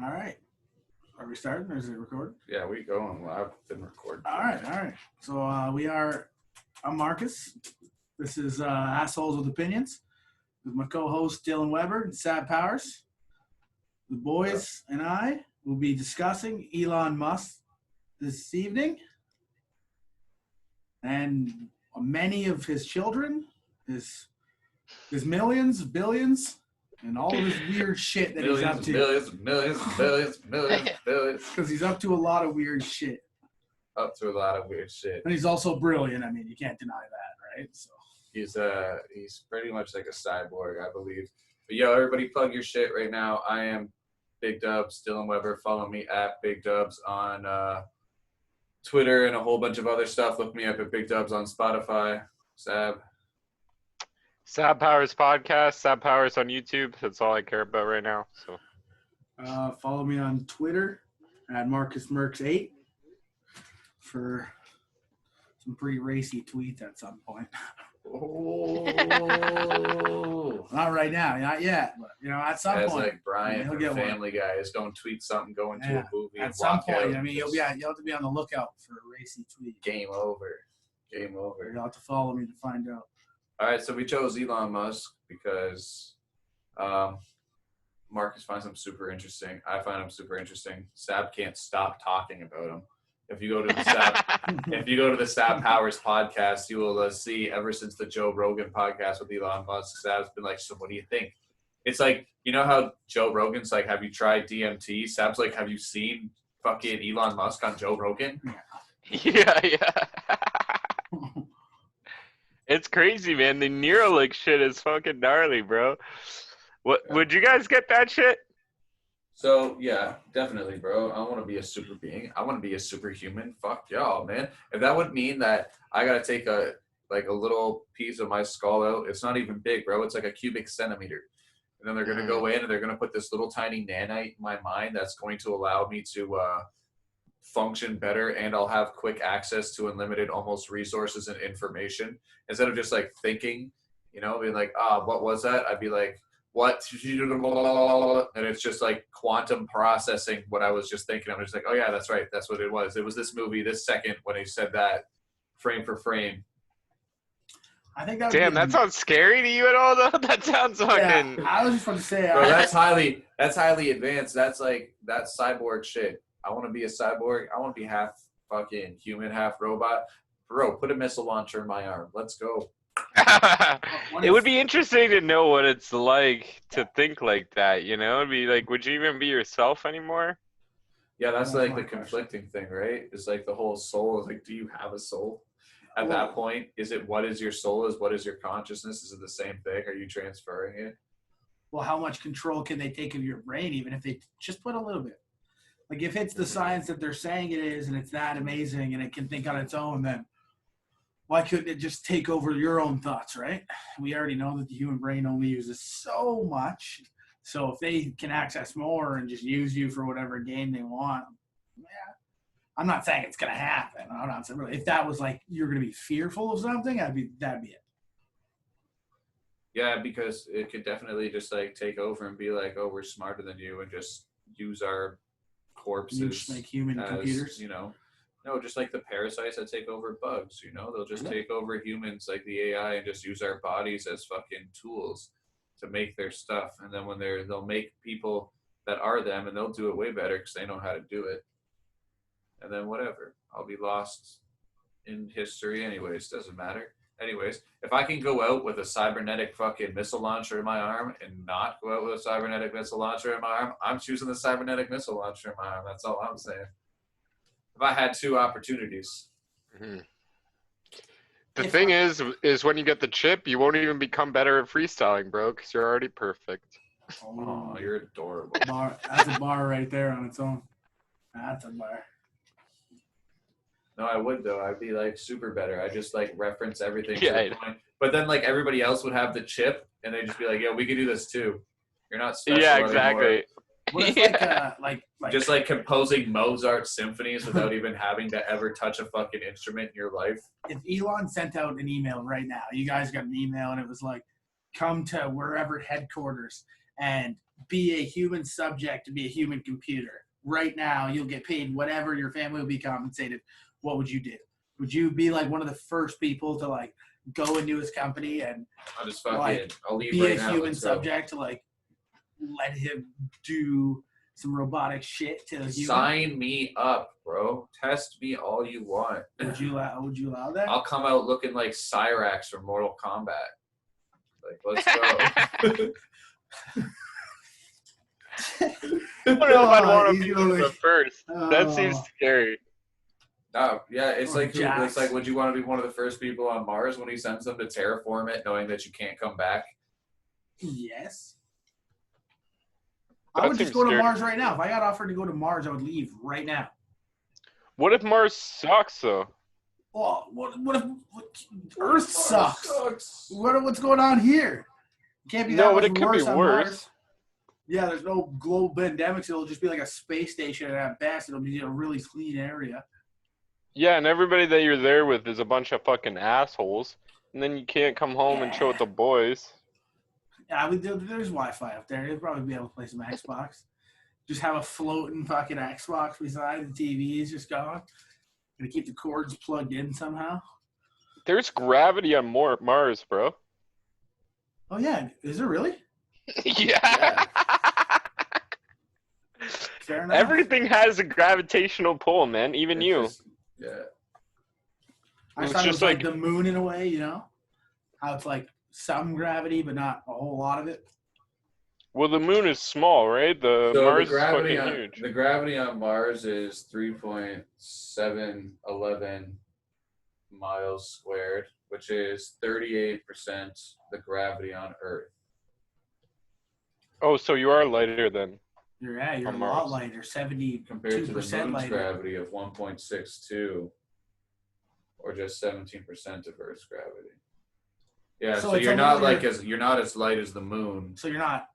All right. Are we starting or is it recording? Yeah, we going. Well, I've been recording. All right. So I'm Marcus. This is Assholes with Opinions with my co-host Dylan Weber and Sab Powers. The boys and I will be discussing Elon Musk this evening and many of his children, his millions, billions, and all of his weird shit that he's up to. Millions. Because he's up to a lot of weird shit. Up to a lot of weird shit. And he's also brilliant. I mean, you can't deny that, right? So he's pretty much like a cyborg, I believe. But yo, everybody plug your shit right now. I am Big Dubbz, Dylan Weber. Follow me at Big Dubbz on Twitter and a whole bunch of other stuff. Look me up at Big Dubbz on Spotify. Sab Powers Podcast, Sab Powers on YouTube. That's all I care about right now. So, follow me on Twitter at MarcusMerks8 for some pretty racy tweets at some point. Oh, not right now, not yet, but at some that's point. Like Brian from Family Guy is don't tweet something, go into a movie. At some point, I mean, you'll have to be on the lookout for a racy tweet. Game over. You'll have to follow me to find out. All right, so we chose Elon Musk because Marcus finds him super interesting. I find him super interesting. Sab can't stop talking about him. If you go to the Sab Powers Podcast, you will see ever since the Joe Rogan podcast with Elon Musk, Sab's been like, "So what do you think?" It's like, you know how Joe Rogan's like, "Have you tried DMT?" Sab's like, "Have you seen fucking Elon Musk on Joe Rogan?" Yeah. It's crazy, man. The Neuralink shit is fucking gnarly, bro. Would you guys get that shit? So, yeah, definitely, bro. I want to be a super being. I want to be a superhuman. Fuck y'all, man. If that would mean that I got to take a little piece of my skull out, it's not even big, bro. It's like a cubic centimeter. And then they're going to go in and they're going to put this little tiny nanite in my mind that's going to allow me to function better, and I'll have quick access to unlimited almost resources and information. Instead of just like thinking, being like, what was that? I'd be like, what? And it's just like quantum processing what I was just thinking. I'm just like, oh yeah, that's right. That's what it was. It was this movie, this second when he said that, frame for frame. I think that. Damn, that sounds scary to you at all, though. That sounds fucking. Yeah, I was just going to say. Bro, that's highly advanced. That's cyborg shit. I want to be a cyborg. I want to be half fucking human, half robot. Bro, put a missile launcher in my arm. Let's go. It would be interesting to know what it's like to think like that, It'd be like, would you even be yourself anymore? Yeah, that's like the conflicting thing, right? It's like the whole soul is like, do you have a soul? At that point, is it what is your soul? What is your consciousness? Is it the same thing? Are you transferring it? Well, how much control can they take of your brain, even if they just put a little bit? Like, if it's the science that they're saying it is and it's that amazing and it can think on its own, then why couldn't it just take over your own thoughts, right? We already know that the human brain only uses so much. So if they can access more and just use you for whatever game they want, yeah. I'm not saying it's going to happen. I'm not saying really. If that was like you're going to be fearful of something, that'd be it. Yeah, because it could definitely just like take over and be like, oh, we're smarter than you, and just use our corpses like human computers. No, just like the parasites that take over bugs, they'll just take over humans like the AI and just use our bodies as fucking tools to make their stuff. And then when they'll make people that are them, and they'll do it way better because they know how to do it. And then whatever, I'll be lost in history anyways, doesn't matter. Anyways, if I can go out with a cybernetic fucking missile launcher in my arm and not go out with a cybernetic missile launcher in my arm, I'm choosing the cybernetic missile launcher in my arm. That's all I'm saying. If I had two opportunities. Mm-hmm. The thing is when you get the chip, you won't even become better at freestyling, bro, because you're already perfect. Oh, you're adorable. That's a bar right there on its own. That's a bar. No, I would though. I'd be like super better. I just like reference everything. Yeah. But then like everybody else would have the chip, and they'd just be like, "Yeah, we could do this too. You're not special Yeah, exactly. Anymore." What if like just like composing Mozart symphonies without even having to ever touch a fucking instrument in your life? If Elon sent out an email right now, you guys got an email and it was like, come to wherever headquarters, and be a human subject to be a human computer. Right now, you'll get paid whatever, your family will be compensated. What would you do? Would you be like one of the first people to like go into his company and I'll just fucking, like, I'll leave be right a now. human Let's go. subject to like let him do some robotic shit to the human? Sign me up, bro. Test me all you want. Would you allow that? I'll come out looking like Cyrax from Mortal Kombat. Like, let's go. I don't know if I'd want to he's be gonna one of the first. That seems Oh. scary. No, yeah, it's Or like Jax. it's like, would you want to be one of the first people on Mars when he sends them to terraform it, knowing that you can't come back? Yes. That I would just seems go to scary. Mars right now. If I got offered to go to Mars, I would leave right now. What if Mars sucks though? Well, what if Earth sucks? Sucks. What's going on here? It can't be that No, much but it could worse be on worse. Mars. Yeah, there's no global pandemics. It'll just be like a space station, and at best, it'll be a really clean area. Yeah, and everybody that you're there with is a bunch of fucking assholes, and then you can't come home and chill with the boys. Yeah, I mean, there's Wi-Fi up there. You'll probably be able to play some Xbox. Just have a floating fucking Xbox beside the TV is just gone. Gonna keep the cords plugged in somehow. There's gravity on Mars, bro. Oh yeah, is there really? Yeah. Fair enough. Everything has a gravitational pull, man. Even It's you. just- yeah. I It's thought it just was like like- the moon in a way, you know? How it's like some gravity, but not a whole lot of it. Well, the moon is small, right? So Mars the gravity is on fucking huge. the gravity on Mars is 3.711 miles squared, which is 38% the gravity on Earth. Oh, so you are lighter then. You're On a lot Mars. lighter, 72% Compared to the moon's lighter. gravity of 1.62, or just 17% of Earth's gravity. Yeah, So so it's you're a not little- you're not as light as the moon, So you're not,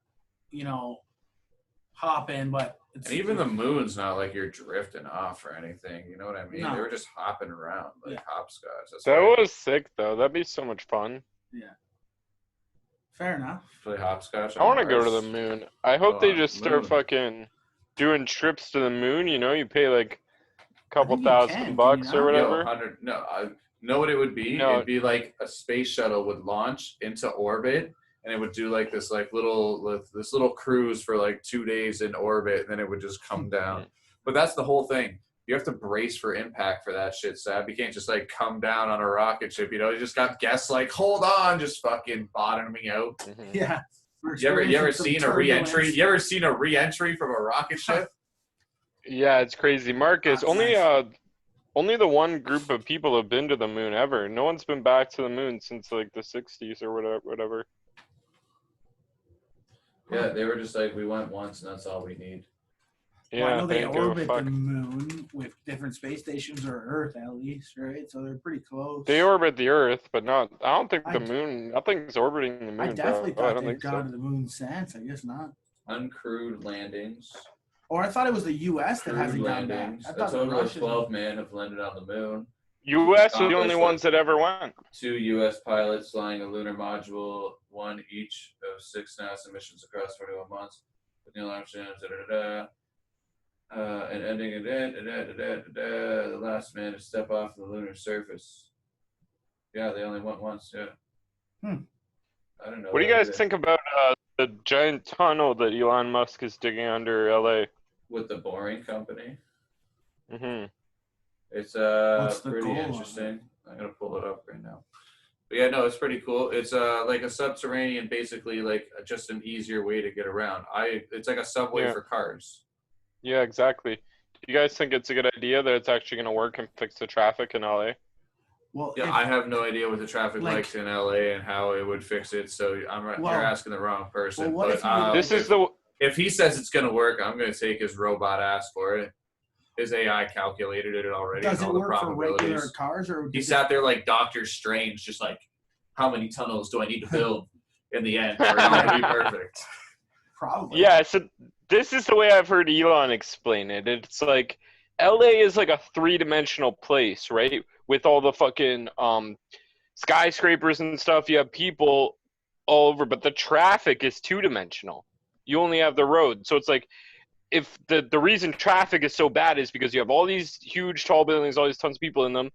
hopping, but it's and even the moon's not like you're drifting off or anything. You know what I mean? No. They were just hopping around like Yeah. hopscotch. That's That why was sick, though. That'd be so much fun. fair enough. I play hopscotch. I want to go to the moon. I hope they just start moon. fucking doing trips to the moon. You pay like a couple think you thousand can bucks you or not? whatever. I know what it would be. No. It'd be like a space shuttle would launch into orbit, and it would do like this little cruise for like 2 days in orbit, and then it would just come down. But that's the whole thing. You have to brace for impact for that shit, Sab. You can't just like come down on a rocket ship. You just got guests like, hold on, just fucking bottoming out. Mhm. Yeah. We're You ever experiencing seen some a re-entry? turbulence. You ever seen a re-entry from a rocket ship? Yeah, it's crazy. Marcus, That's only nice. only the one group of people have been to the moon ever. No one's been back to the moon since like the 60s or whatever. Yeah, they were just like, we went once, and that's all we need. Yeah, Well, I know they ain't give a orbit fuck. the moon with different space stations, or Earth at least, right? So they're pretty close. They orbit the Earth, but not. I don't think I the d- moon. Nothing's orbiting the moon. I definitely bro. I thought don't they'd think gone so. to the moon since. I guess not. Uncrewed landings. Or I thought it was the U.S. that Crewed hasn't gone back. landings. I A thought the total of Russians. 12 men have landed on the moon. U.S. are the only Accomplished ones that ever went. 2 U.S. pilots flying a lunar module, one each of 6 NASA missions across 21 months. With Neil Armstrong, and ending the last man to step off the lunar surface. Yeah, they only went once. Yeah. I don't know. What do you guys think about the giant tunnel that Elon Musk is digging under LA? With the Boring Company? Hmm. It's What's the pretty goal of interesting. I'm gonna pull it up right now. But yeah, no, it's pretty cool. It's like a subterranean, basically like just an easier way to get around. It's like a subway Yeah. for cars. Yeah, exactly. Do you guys think it's a good idea that it's actually going to work and fix the traffic in LA? Well, Yeah, if- I have no idea what the traffic like- likes in LA and how it would fix it. So Well- you're asking the wrong person. well, what if but you- This is the. if he says it's gonna work, I'm gonna take his robot ass for it. His AI calculated it already. does and it all the work for regular probabilities. cars, or He does it- sat there like Doctor Strange, just like, how many tunnels do I need to build in the end for it all to be perfect? probably? Yeah, so this is the way I've heard Elon explain it. It's like LA is like a three-dimensional place, right? With all the fucking skyscrapers and stuff. You have people all over, but the traffic is two-dimensional. you only have the road. So it's like, if the reason traffic is so bad is because you have all these huge tall buildings, all these tons of people in them,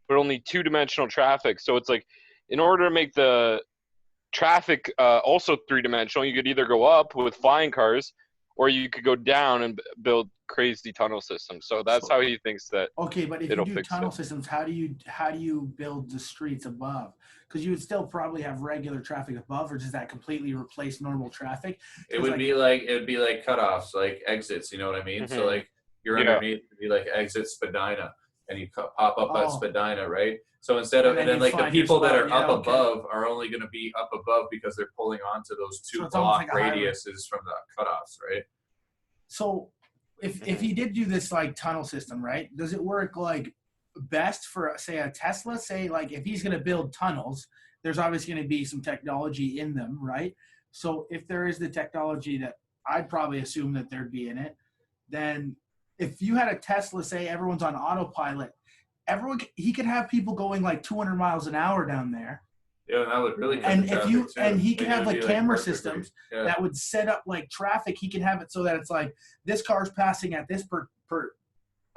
but only two-dimensional traffic. So it's like, in order to make the traffic also three-dimensional, you could either go up with flying cars, or you could go down and build crazy tunnel systems. So that's how he thinks that. Okay, but if you do tunnel systems, how do you build the streets above? Because you would still probably have regular traffic above, or does that completely replace normal traffic? It would be like cutoffs, like exits. You know what I mean? So like you're underneath, it'd be like exit Spadina, and you pop up at Spadina, right? So instead of and then like the people that are up above are only going to be up above because they're pulling onto those two block radiuses from the cutoffs, right? So if he did do this like tunnel system, right? Does it work like best for say a Tesla? Say like if he's going to build tunnels, there's obviously going to be some technology in them, right? So if there is the technology that I'd probably assume that there'd be in it, then if you had a Tesla, say everyone's on autopilot, he could have people going like 200 miles an hour down there. Yeah, that would really. And he could have like camera systems that would set up like traffic. He can have it so that it's like this car's passing at this per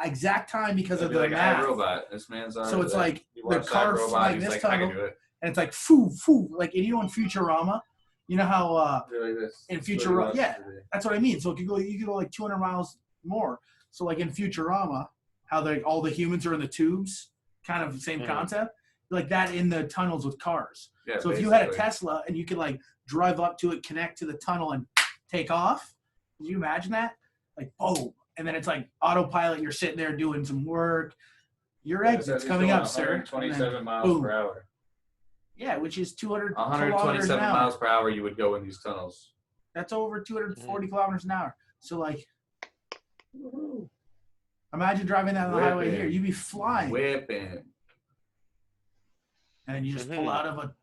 exact time because of the math. iRobot. This man's on. So it's like the car flying this tunnel, and it's like foo like in Futurama. You know how in Futurama, that's what I mean. So you could go like 200 miles more. So like in Futurama, how all the humans are in the tubes, kind of the same concept, like that in the tunnels with cars. Yeah, so if you had a Tesla and you could like drive up to it, connect to the tunnel, and take off, can you imagine that? Like boom, and then it's like autopilot. You're sitting there doing some work. Your exit's coming up, sir. 127 miles per hour. Yeah, which is 127 miles per hour. You would go in these tunnels. That's over 240 kilometers an hour. So like. Imagine driving down the highway here. You'd be flying. Whipping. And then you just pull out of a.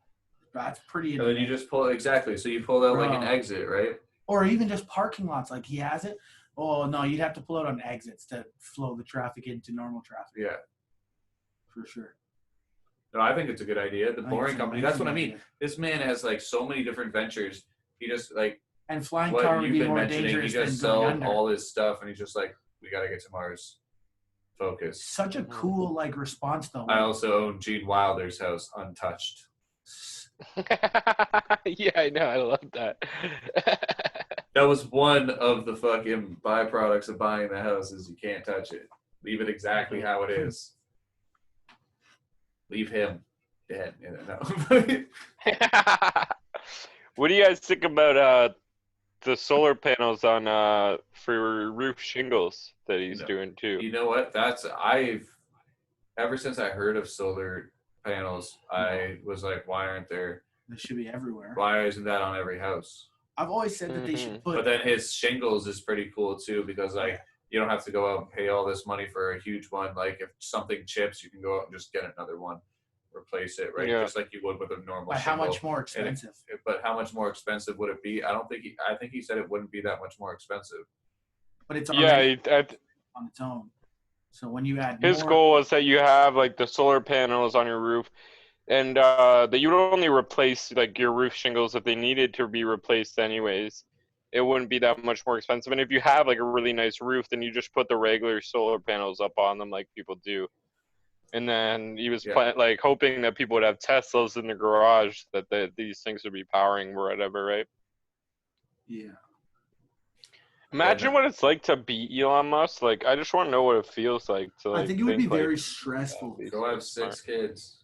That's pretty. And then you just pull exactly. So you pull out like an exit, right? Or even just parking lots, like he has it. Oh no, you'd have to pull out on exits to flow the traffic into normal traffic. Yeah, for sure. No, I think it's a good idea. The Boring Company. That's what I mean. This man has like so many different ventures. He just like. And flying car would be more dangerous than he just sells all his stuff, and he's just like, we got to get to Mars. Focus. Such a cool like response though. I also own Gene Wilder's house untouched. Yeah, I know. I love that. That was one of the fucking byproducts of buying the house is you can't touch it. Leave it exactly how it is. Leave him dead. No. What do you guys think about the solar panels on for roof shingles that he's doing too? You know what? Ever since I heard of solar panels, I was like, why aren't there? They should be everywhere. Why isn't that on every house? I've always said that they should put. But then his shingles is pretty cool too because like you don't have to go out and pay all this money for a huge one. Like if something chips, you can go out and just get another one. Replace it, right? Just like you would with a normal shingle. How much more expensive? But how much more expensive would it be? I think he said it wouldn't be that much more expensive. But it's already on its own. So when you add his goal was that you have like the solar panels on your roof, and that you would only replace like your roof shingles if they needed to be replaced anyways. It wouldn't be that much more expensive. And if you have like a really nice roof, then you just put the regular solar panels up on them like people do. And then he was like hoping that people would have Teslas in the garage that these things would be powering or whatever, right? Yeah. Imagine what it's like to be Elon Musk. Like, I just want to know what it feels like to. Like, I think it would be very stressful. Go have 6 kids.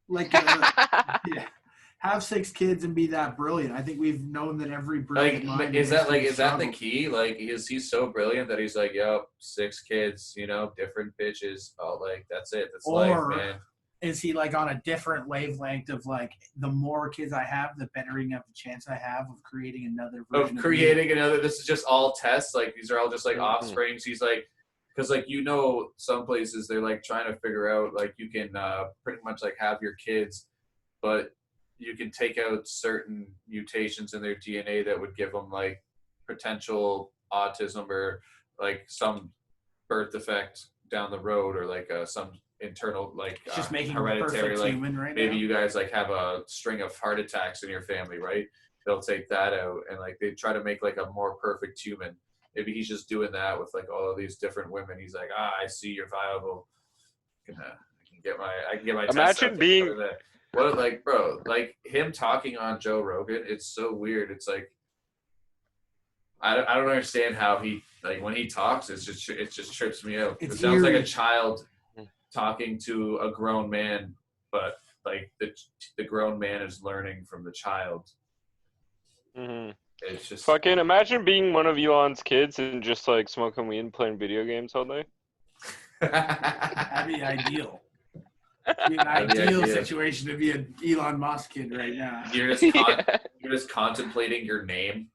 Like, have 6 kids and be that brilliant. I think we've known that every brilliant mind is that the key? Like, is he so brilliant that he's like, yo, 6 kids, different bitches. Oh, like that's it. That's life, man. Is he like on a different wavelength of like the more kids I have, the better of a chance I have of creating another version of creating another? This is just all tests. Like these are all just like offsprings. He's like, because like some places they're like trying to figure out like you can pretty much like have your kids, but you can take out certain mutations in their DNA that would give them like potential autism or like some birth defect down the road or like some internal like just making hereditary like human right maybe now. You guys like have a string of heart attacks in your family, right? they'll take that out and like they try to make like a more perfect human. Maybe he's just doing that with like all of these different women. He's like, I see you're viable. I can get my Imagine being what, like, bro, like him talking on Joe Rogan. It's so weird. It's like I don't understand how he, like, when he talks, it just trips me out. It sounds like a child talking to a grown man, but like the grown man is learning from the child. Mm-hmm. It's just fucking imagine being one of Elon's kids and just like smoking weed and playing video games all day. That'd be ideal. It'd be an ideal situation to be an Elon Musk kid right now. You're just contemplating your name.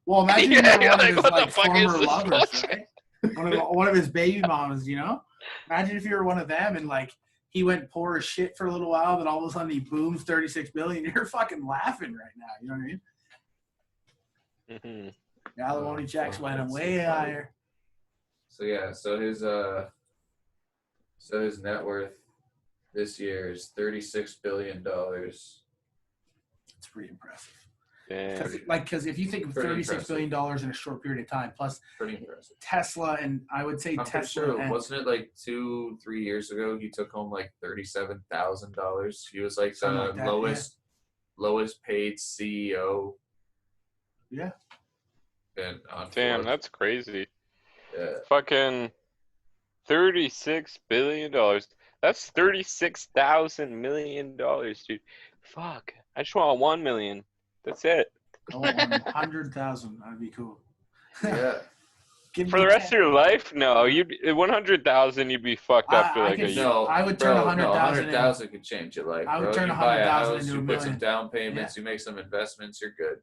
Well, imagine you're one of his like former lovers, bullshit? Right? One of his baby mamas, you know? Imagine if you were one of them and like he went poor as shit for a little while, then all of a sudden he booms 36 billion. You're fucking laughing right now. You know what I mean? Mm-hmm. The alimony checks went way higher. So yeah, so his net worth this year is $36 billion. It's pretty impressive. Yeah. Because if you think of $36 billion in a short period of time, plus pretty impressive. Tesla, and I would say Tesla. Sure, wasn't it like 2-3 years ago he took home like $37,000? He was like the lowest paid CEO. Yeah. Damn, that's crazy. Yeah. Fucking $36 billion. That's $36,000 million, dude. Fuck. I just want 1 million. That's it. I want 100,000. That'd be cool. Yeah. For the rest of your life, no. 100,000, you'd be fucked after like a year. No, I would turn 100,000. 100,000 could change your life. I would bro. turn You buy a 100,000 house, into you a put some million. down payments, you make some investments, you're good.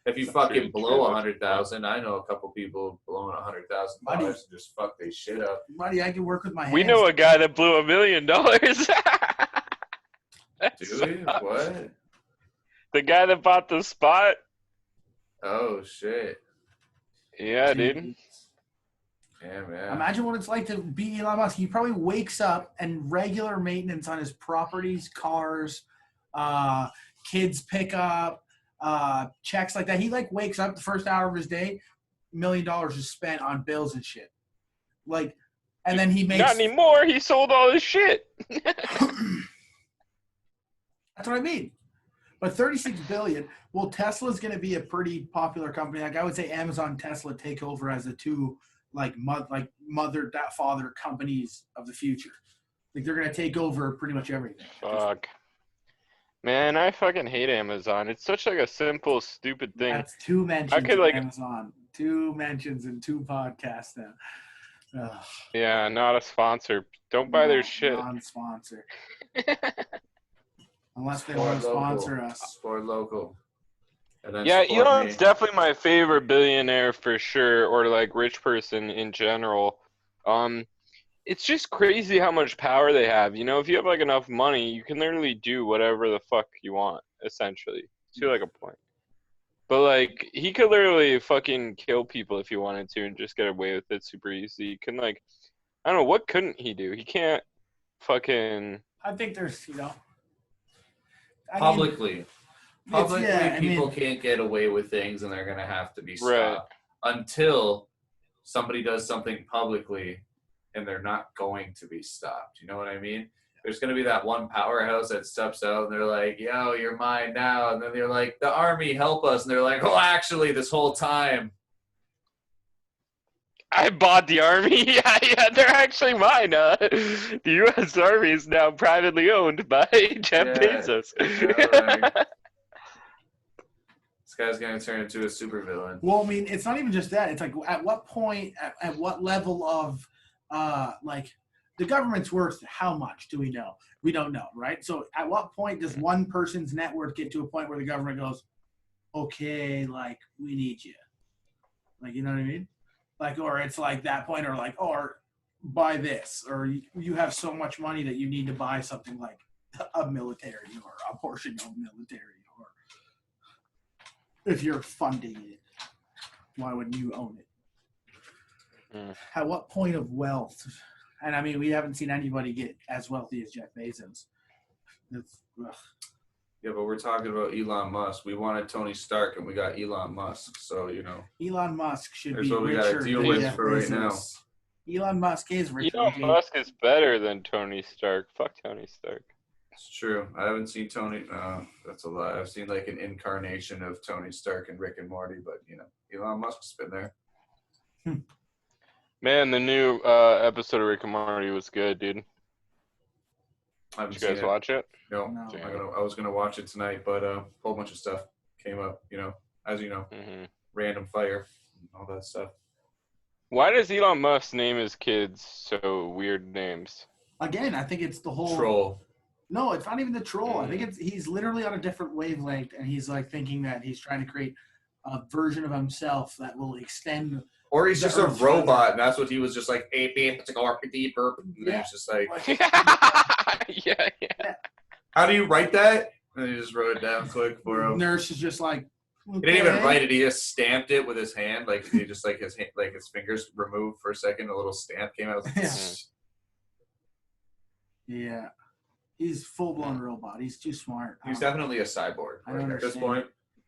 If you That's fucking pretty blow true. 100,000, I know a couple people blowing $100,000 and just fuck they shit up. Buddy, I can work with my hands. We know a guy that blew $1 million. Dude, what? The guy that bought the spot. Oh shit. Yeah, dude. Yeah, man. Imagine what it's like to be Elon Musk. He probably wakes up and regular maintenance on his properties, cars, kids pick up, checks like that. He like wakes up the first hour of his day, $1 million is spent on bills and shit. Like, and then he makes. Not anymore. He sold all his shit. That's what I mean. But 36 billion. Well, Tesla's going to be a pretty popular company. Like I would say, Amazon, Tesla take over as the two mother father companies of the future. Like they're going to take over pretty much everything. Fuck. Man, I fucking hate Amazon. It's such like a simple, stupid thing. That's 2 mentions of Amazon. 2 mentions in 2 podcasts now. Ugh. Yeah, not a sponsor. Don't buy their shit. Non-sponsor. Unless they want to sponsor us. Support local. And then Yeah, support Elon's me. definitely my favorite billionaire for sure, or like rich person in general. It's just crazy how much power they have. You know, if you have like enough money, you can literally do whatever the fuck you want, essentially, to like a point. But like, he could literally fucking kill people if he wanted to and just get away with it super easy. He can like, I don't know, what couldn't he do? He can't fucking. I think there's, you know. Publicly, people can't get away with things, and they're gonna have to be stopped until somebody does something publicly, and they're not going to be stopped. You know what I mean? There's gonna be that one powerhouse that steps out, and they're like, "Yo, you're mine now," and then they're like, "The army, help us," and they're like, "Oh, actually, this whole time." I bought the army. Yeah, they're actually mine. The U.S. Army is now privately owned by Jeff Bezos. Right. This guy's gonna turn into a supervillain. Well, I mean, it's not even just that. It's like, at what point, at what level of, like, the government's worth how much do we know? We don't know, right? So at what point does one person's net worth get to a point where the government goes, okay, like, we need you? Like, you know what I mean? Like, or it's like that point, or like, or buy this, or you have so much money that you need to buy something like a military or a portion of military, or if you're funding it, why wouldn't you own it? At what point of wealth? And I mean, we haven't seen anybody get as wealthy as Jeff Bezos. Yeah, but we're talking about Elon Musk. We wanted Tony Stark, and we got Elon Musk. So Elon Musk should That's be what we gotta richer deal than with Jeff for right now. Bezos. Elon Musk is richer. Elon than Musk is better than Tony Stark. Fuck Tony Stark. it's true. I haven't seen Tony. That's a lie. I've seen like an incarnation of Tony Stark and Rick and Morty, but Elon Musk's been there. Man, the new episode of Rick and Morty was good, dude. I haven't Did you guys seen it. watch it? No, No. I was gonna watch it tonight, but a whole bunch of stuff came up. As you know, random fire, and all that stuff. Why does Elon Musk name his kids so weird names? Again, I think it's the whole Troll. No, it's not even the troll. I think he's literally on a different wavelength, and he's like thinking that he's trying to create a version of himself that will extend. Or he's the just a Earth robot, further. and that's what he was just like. Hey, beep, it's like deep burp. And Yeah. it's just like, yeah. how do you write that? And he just wrote it down quick for him. Nurse is just like. He didn't even okay. write it. He just stamped it with his hand. Like he just his hand, his fingers removed for a second. A little stamp came out. Yeah, he's full blown robot. He's too smart. He's definitely a cyborg I don't at this understand. point.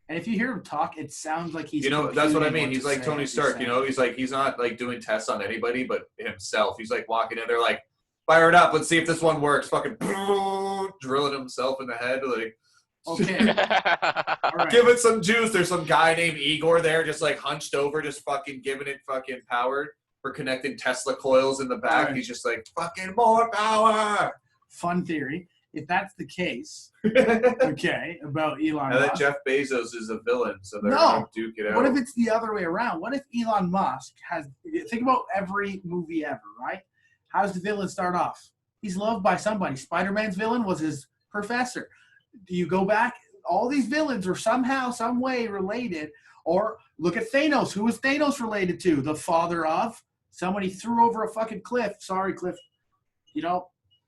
And if you hear him talk, it sounds like he's. That's what I computing mean. what He's to like say Tony as Stark. saying. He's not like doing tests on anybody but himself. He's like walking in there like, fire it up. Let's see if this one works. Fucking drilling himself in the head. Like, Okay. All right. give it some juice. There's some guy named Igor there, just like hunched over, just fucking giving it fucking power for connecting Tesla coils in the back. Right. He's just like, fucking more power. Fun theory. If that's the case, okay, about Elon And then Musk. Jeff Bezos is a villain, so they're No. gonna duke it out. What if it's the other way around? What if Elon Musk has think about every movie ever, right? How does the villain start off? He's loved by somebody. Spider-Man's villain was his professor. Do you go back? All these villains are somehow, some way related. Or look at Thanos. Who was Thanos related to? The father of somebody threw over a fucking cliff. Sorry, Cliff.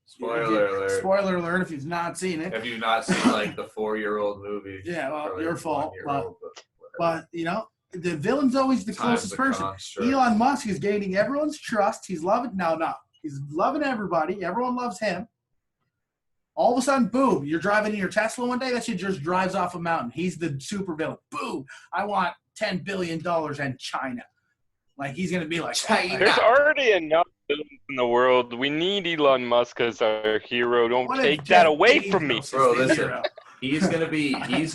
Spoiler alert. Spoiler alert if you've not seen it. Have you not seen like the 4-year-old movie? Yeah, well, Or, like, your fault. 1-year-old, But the villain's always the Time's closest a person. construct. Elon Musk is gaining everyone's trust. He's loving he's loving everybody. Everyone loves him. All of a sudden, boom, you're driving in your Tesla one day, that shit just drives off a mountain. He's the super villain. Boom, I want $10 billion in China. Like, he's going to be like, China. There's already enough villains in the world. We need Elon Musk as our hero. Don't What if take Jeff that away Bezos from me. is Bro, the listen. hero? He's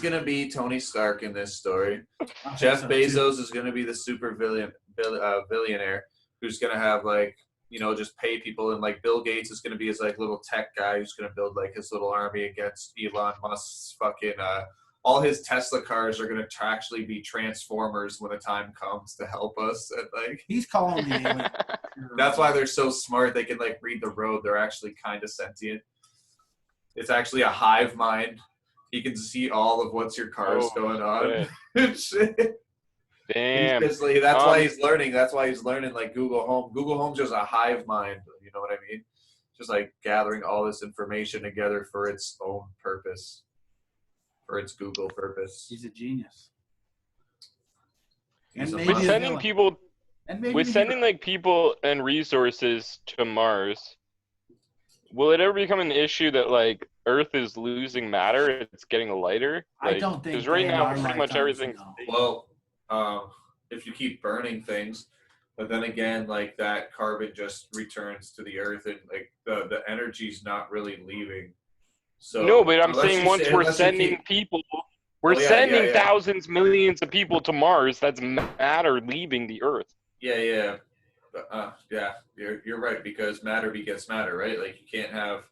gonna be Tony Stark in this story. I think Jeff so, too. Bezos is gonna be the super billionaire who's gonna have like just pay people, and like Bill Gates is gonna be his like little tech guy who's gonna build like his little army against Elon Musk's fucking. All his Tesla cars are gonna actually be transformers when the time comes to help us. And like He's calling the alien. that's why they're so smart. They can like read the road. They're actually kind of sentient. It's actually a hive mind. He can see all of what's your car's going on. Shit. Damn. That's why he's learning. That's why he's learning like Google Home. Google Home's just a hive mind. You know what I mean? Just like gathering all this information together for its own purpose, for its Google purpose. He's a genius. He's a maybe With a sending villain. people, And maybe with sending like people and resources to Mars, will it ever become an issue that like Earth is losing matter? It's getting lighter. I Like, don't think because right in now our pretty much lifetimes, everything's no. Well, if you keep burning things, but then again, like that carbon just returns to the Earth, and like the energy's not really leaving. So no, but I'm unless saying you once say- we're unless you sending keep- people, we're Oh, yeah, sending yeah. thousands, millions of people to Mars. That's matter leaving the Earth. Yeah. Yeah, you're right, because matter begets matter, right? Like you can't have,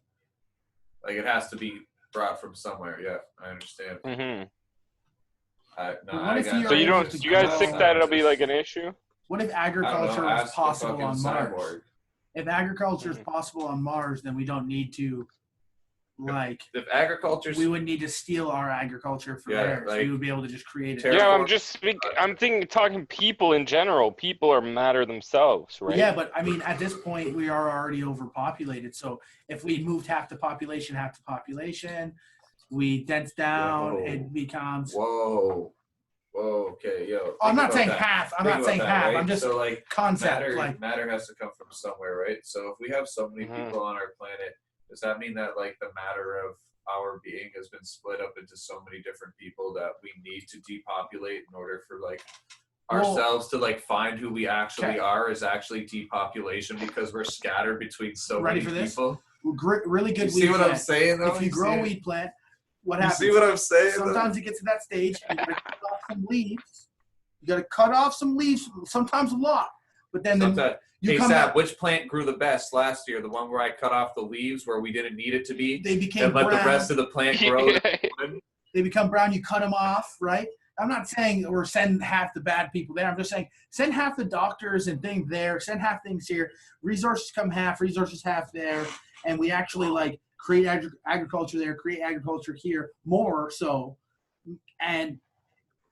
like it has to be brought from somewhere. Yeah, I understand. Mm-hmm. But what if got you're So you able don't? to Do you guys grow- think that it'll be like an issue? What if I don't know, agriculture is ask the possible fucking on Mars? cyborg. If agriculture is Mhm. possible on Mars, then we don't need to, like, If agriculture's we wouldn't need to steal our agriculture from Yeah, theirs. like- We would be able to just create it. Terra- Yeah, I'm Terraform- just speaking. I'm talking people in general. People are matter themselves, right? Yeah, but I mean, at this point, we are already overpopulated. So if we moved half the population, we dense down, Whoa. it becomes. Whoa, okay, yo. I'm think not about saying that. half. I'm Think not saying about that, half. right? I'm just so like concept. matter has to come from somewhere, right? So if we have so many Mhm. people on our planet, does that mean that like the matter of our being has been split up into so many different people that we need to depopulate in order for like ourselves to like find who we actually are is actually depopulation because we're scattered between so Ready many for this? people. Really good You weed see what plant. I'm saying though? If you grow a weed plant, what You happens? see what I'm saying? Sometimes it gets to that stage, and you gotta cut off some leaves. You gotta cut off some leaves, sometimes a lot. But then you hey come Sab, back, which plant grew the best last year? The one where I cut off the leaves where we didn't need it to be? they became And let brown. the rest of the plant grow. They become brown. You cut them off, right? I'm not saying or send half the bad people there. I'm just saying send half the doctors and things there. Send half things here. Resources come half. Resources half there. And we actually like create agriculture there. Create agriculture here more so, and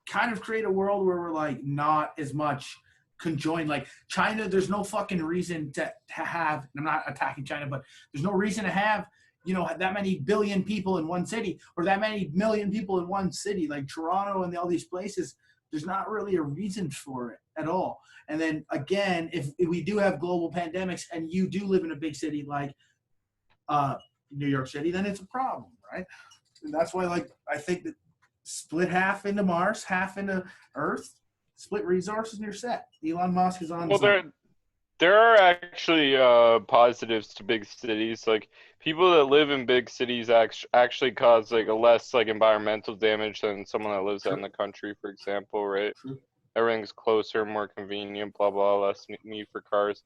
kind of create a world where we're like not as much conjoined. Like China, there's no fucking reason to have. And I'm not attacking China, but there's no reason to have that many billion people in one city or that many million people in one city like Toronto and all these places. There's not really a reason for it at all. And then again, if we do have global pandemics and you do live in a big city like New York City, then it's a problem, right? And that's why like I think that split half into Mars, half into Earth, split resources and you're set. Elon Musk is on. Well, there are actually positives to big cities. Like people that live in big cities actually cause like a less like environmental damage than someone that lives out in the country, for example, right? True. Everything's closer, more convenient, blah blah, less need for cars.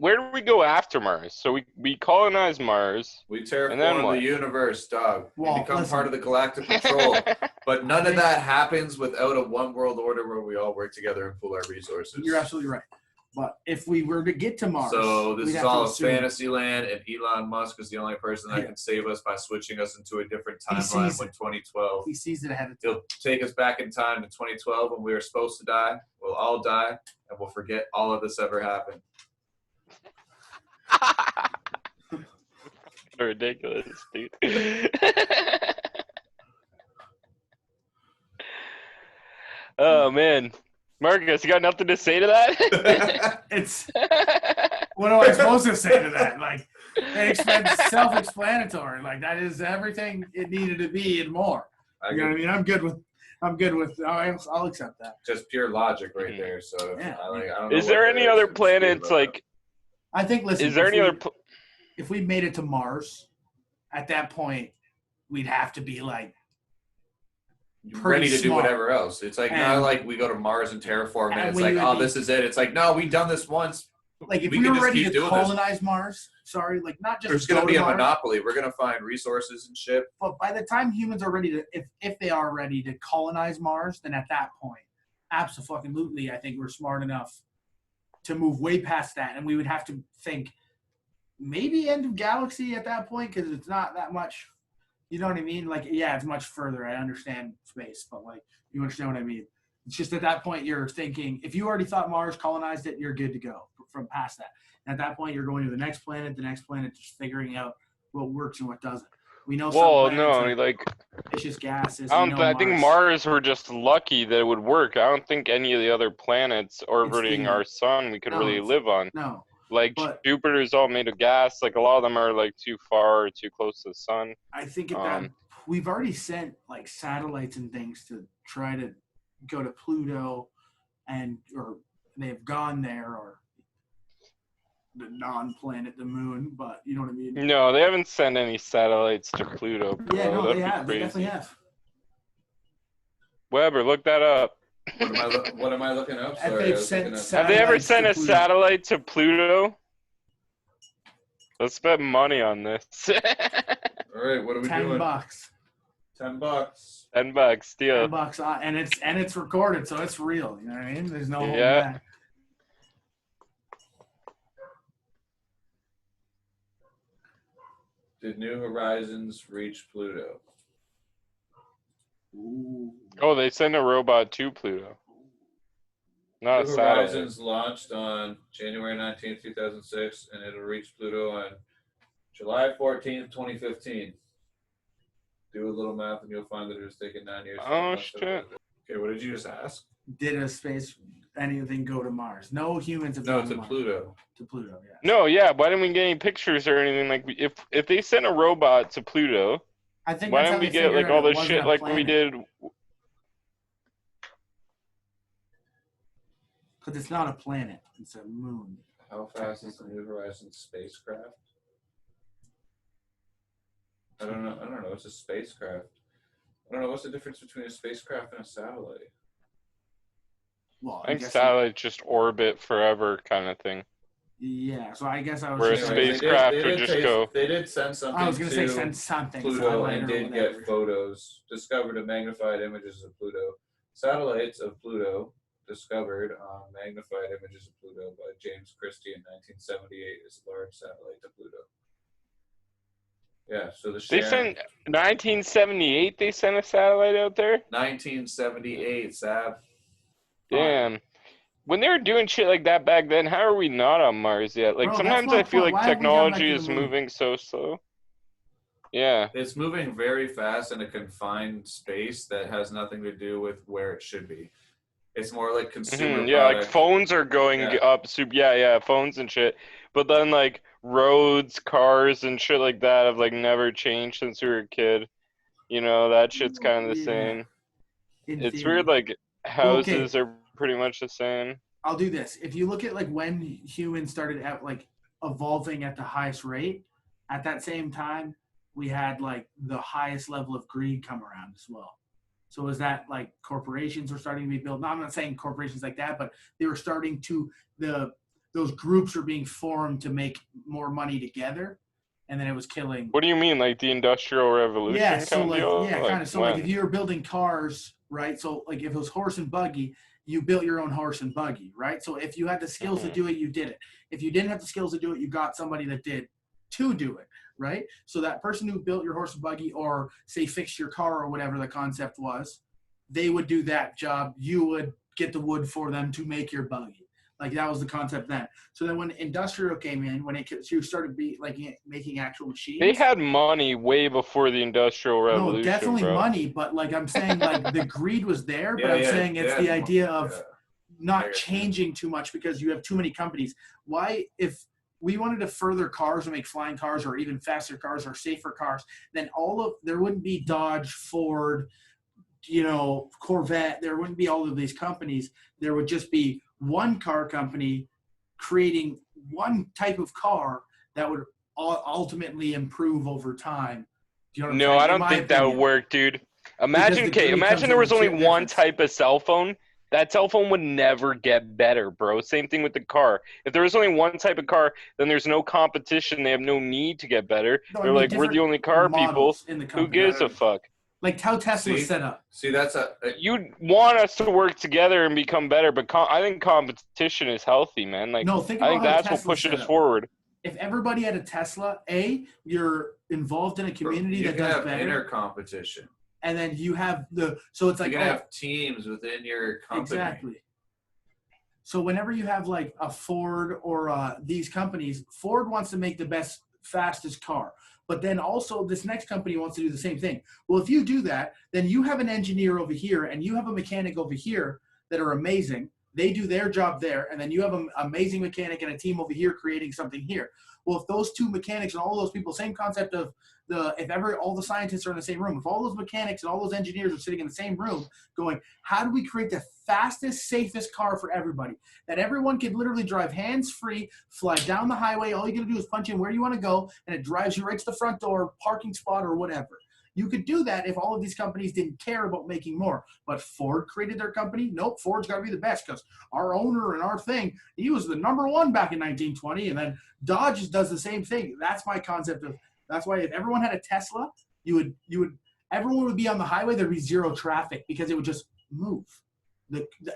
Where do we go after Mars? So we colonize Mars. We And then terraform what? the universe, dog. Well, We become listen. part of the galactic patrol. But none of that happens without a one world order where we all work together and pool our resources. You're absolutely right. But if we were to get to Mars, So this we'd is have to all assume- fantasy land, and Elon Musk is the only person that Yeah. can save us by switching us into a different He timeline sees when it. 2012. He sees it ahead of time. He'll take us back in time to 2012 when we were supposed to die. We'll all die, and we'll forget all of this ever happened. Ridiculous, dude. Oh man, Marcus, you got nothing to say to that? It's what am I supposed to say to that? Like, it's self-explanatory. Like that is everything it needed to be and more. You know what I mean? I'm good with. I'll accept that. Just pure logic right there. So Yeah. I don't know Is what there any is other to dispute planets about like? I think. Listen, Is there any other? if we made it to Mars, at that point, we'd have to be like that. pretty Ready to do smart. whatever else. It's like And- not like we go to Mars and terraform and and it's we like, would oh, be- this is it. It's like, no, we've done this once. Like if We we, can were just ready keep to doing this. colonize Mars, not just There's go going to be a Mars, monopoly. We're going to find resources and shit. but by the time humans are ready to, if they are ready to colonize Mars, then at that point, absolutely, I think we're smart enough to move way past that, and we would have to think maybe end of galaxy at that point because it's not that much. You know what I mean? Like, yeah, it's much further. I understand space, but like, you understand what I mean? It's just at that point you're thinking, if you already thought Mars colonized it, you're good to go from past that. And at that point, you're going to the next planet, just figuring out what works and what doesn't. We know Well, some no, planets like it's just gases. I think Mars were just lucky that it would work. I don't think any of the other planets orbiting the- our sun we could no, really it's- live on. No, Like but- Jupiter's all made of gas. Like a lot of them are like too far or too close to the sun. I think at that we've already sent like satellites and things to try to go to Pluto, or they have gone there, or the non-planet, the moon. But you know what I mean? No, they haven't sent any satellites to Pluto. Bro. Yeah, no, That'd they be have. They crazy. definitely have. Weber, look that up. What am I looking up? And Sorry, they've I was sent looking up. Have they ever satellites sent to a Pluto. satellite to Pluto? Let's spend money on this. All right, what are we $10. doing? $10. $10, deal. $10, and it's recorded, so it's real. You know what I mean? There's no holding Yeah. back. Did New Horizons reach Pluto? Ooh. Oh, they sent a robot to Pluto. Not a New satellite. Horizons launched on January 19th, 2006, and it'll reach Pluto on July 14th, 2015. Do a little math and you'll find that it was taking 9 years. Oh, shit. Okay, what did you just ask? Did a space anything go to Mars. No humans have No, gone to Mars. Pluto. To Pluto, yeah. No, yeah. Why didn't we get any pictures or anything? Like, if they sent a robot to Pluto, I think why that's how didn't we they get figured like out all it this wasn't shit a like we planet. did? Because it's not a planet; it's a moon. How fast is the New Horizons spacecraft? I don't know. It's a spacecraft. I don't know. What's the difference between a spacecraft and a satellite? Well, I think satellites just orbit forever, kind of thing. Yeah, so I guess I was Where a just spacecraft would just go. They did send something I was gonna say to send something. Pluto satellite and or did whatever. get photos. Discovered and magnified images of Pluto. Satellites of Pluto discovered on magnified images of Pluto by James Christie in 1978 is a large satellite to Pluto. Yeah, so the They Sharon. sent 1978. They sent a satellite out there. 1978, Sab. Damn. When they were doing shit like that back then, how are we not on Mars yet? Like, Bro, sometimes that's my I feel point. like Why haven't we gone back technology to the is moon? moving so slow. Yeah. It's moving very fast in a confined space that has nothing to do with where it should be. It's more like consumer Yeah, like product. phones are going Yeah. up. Yeah, phones and shit. But then, like, roads, cars, and shit like that have, like, never changed since we were a kid. You know, that shit's kind of the Yeah. same. In It's theory. weird, like, Well, okay. houses are pretty much the same. I'll do this. If you look at like when humans started out like evolving at the highest rate, at that same time we had like the highest level of greed come around as well. So was that like corporations were starting to be built? No, I'm not saying corporations like that, but they were starting to those groups were being formed to make more money together, and then it was killing. What do you mean, like the Industrial Revolution? Yeah, so kind like of deal? yeah, kind of. So like when? if you were building cars, right? So like if it was horse and buggy, you built your own horse and buggy, right? So if you had the skills to do it, you did it. If you didn't have the skills to do it, you got somebody that did to do it, right? So that person who built your horse and buggy or say fixed your car or whatever the concept was, they would do that job. You would get the wood for them to make your buggy. Like that was the concept then. So then when industrial came in, when you started making actual machines. They had money way before the Industrial Revolution. No, definitely bro. money, but like I'm saying, like the greed was there, but I'm saying it's the idea of not changing too much because you have too many companies. Why, if we wanted to further cars or make flying cars or even faster cars or safer cars, then there wouldn't be Dodge, Ford, Corvette. There wouldn't be all of these companies. There would just be one car company creating one type of car that would ultimately improve over time. Do you know what I'm saying? I don't think that would work, dude. Imagine there was only one type of cell phone. That cell phone would never get better, bro. Same thing with the car. If there was only one type of car, then there's no competition. They have no need to get better. They're like, we're the only car people. Who gives a fuck? Like how Tesla's set up. See, that's you want us to work together and become better, but I think competition is healthy, man. Like, no, think about I think that's what pushes us forward. If everybody had a Tesla, you're involved in a community that does better. You can have inner competition. And then you have so it's like you can have teams within your company. Exactly. So whenever you have like a Ford or these companies, Ford wants to make the best, fastest car. But then also this next company wants to do the same thing. Well, if you do that, then you have an engineer over here and you have a mechanic over here that are amazing. They do their job there, and then you have an amazing mechanic and a team over here creating something here. Well, if those two mechanics and all those people, same concept of all the scientists are in the same room, if all those mechanics and all those engineers are sitting in the same room going, how do we create the fastest, safest car for everybody? That everyone can literally drive hands-free, fly down the highway. All you got to do is punch in where you want to go, and it drives you right to the front door, parking spot, or whatever. You could do that if all of these companies didn't care about making more. But Ford created their company. Nope, Ford's got to be the best because our owner and our thing, he was the number one back in 1920. And then Dodge does the same thing. That's my concept of. That's why if everyone had a Tesla, everyone would be on the highway. There'd be zero traffic because it would just move.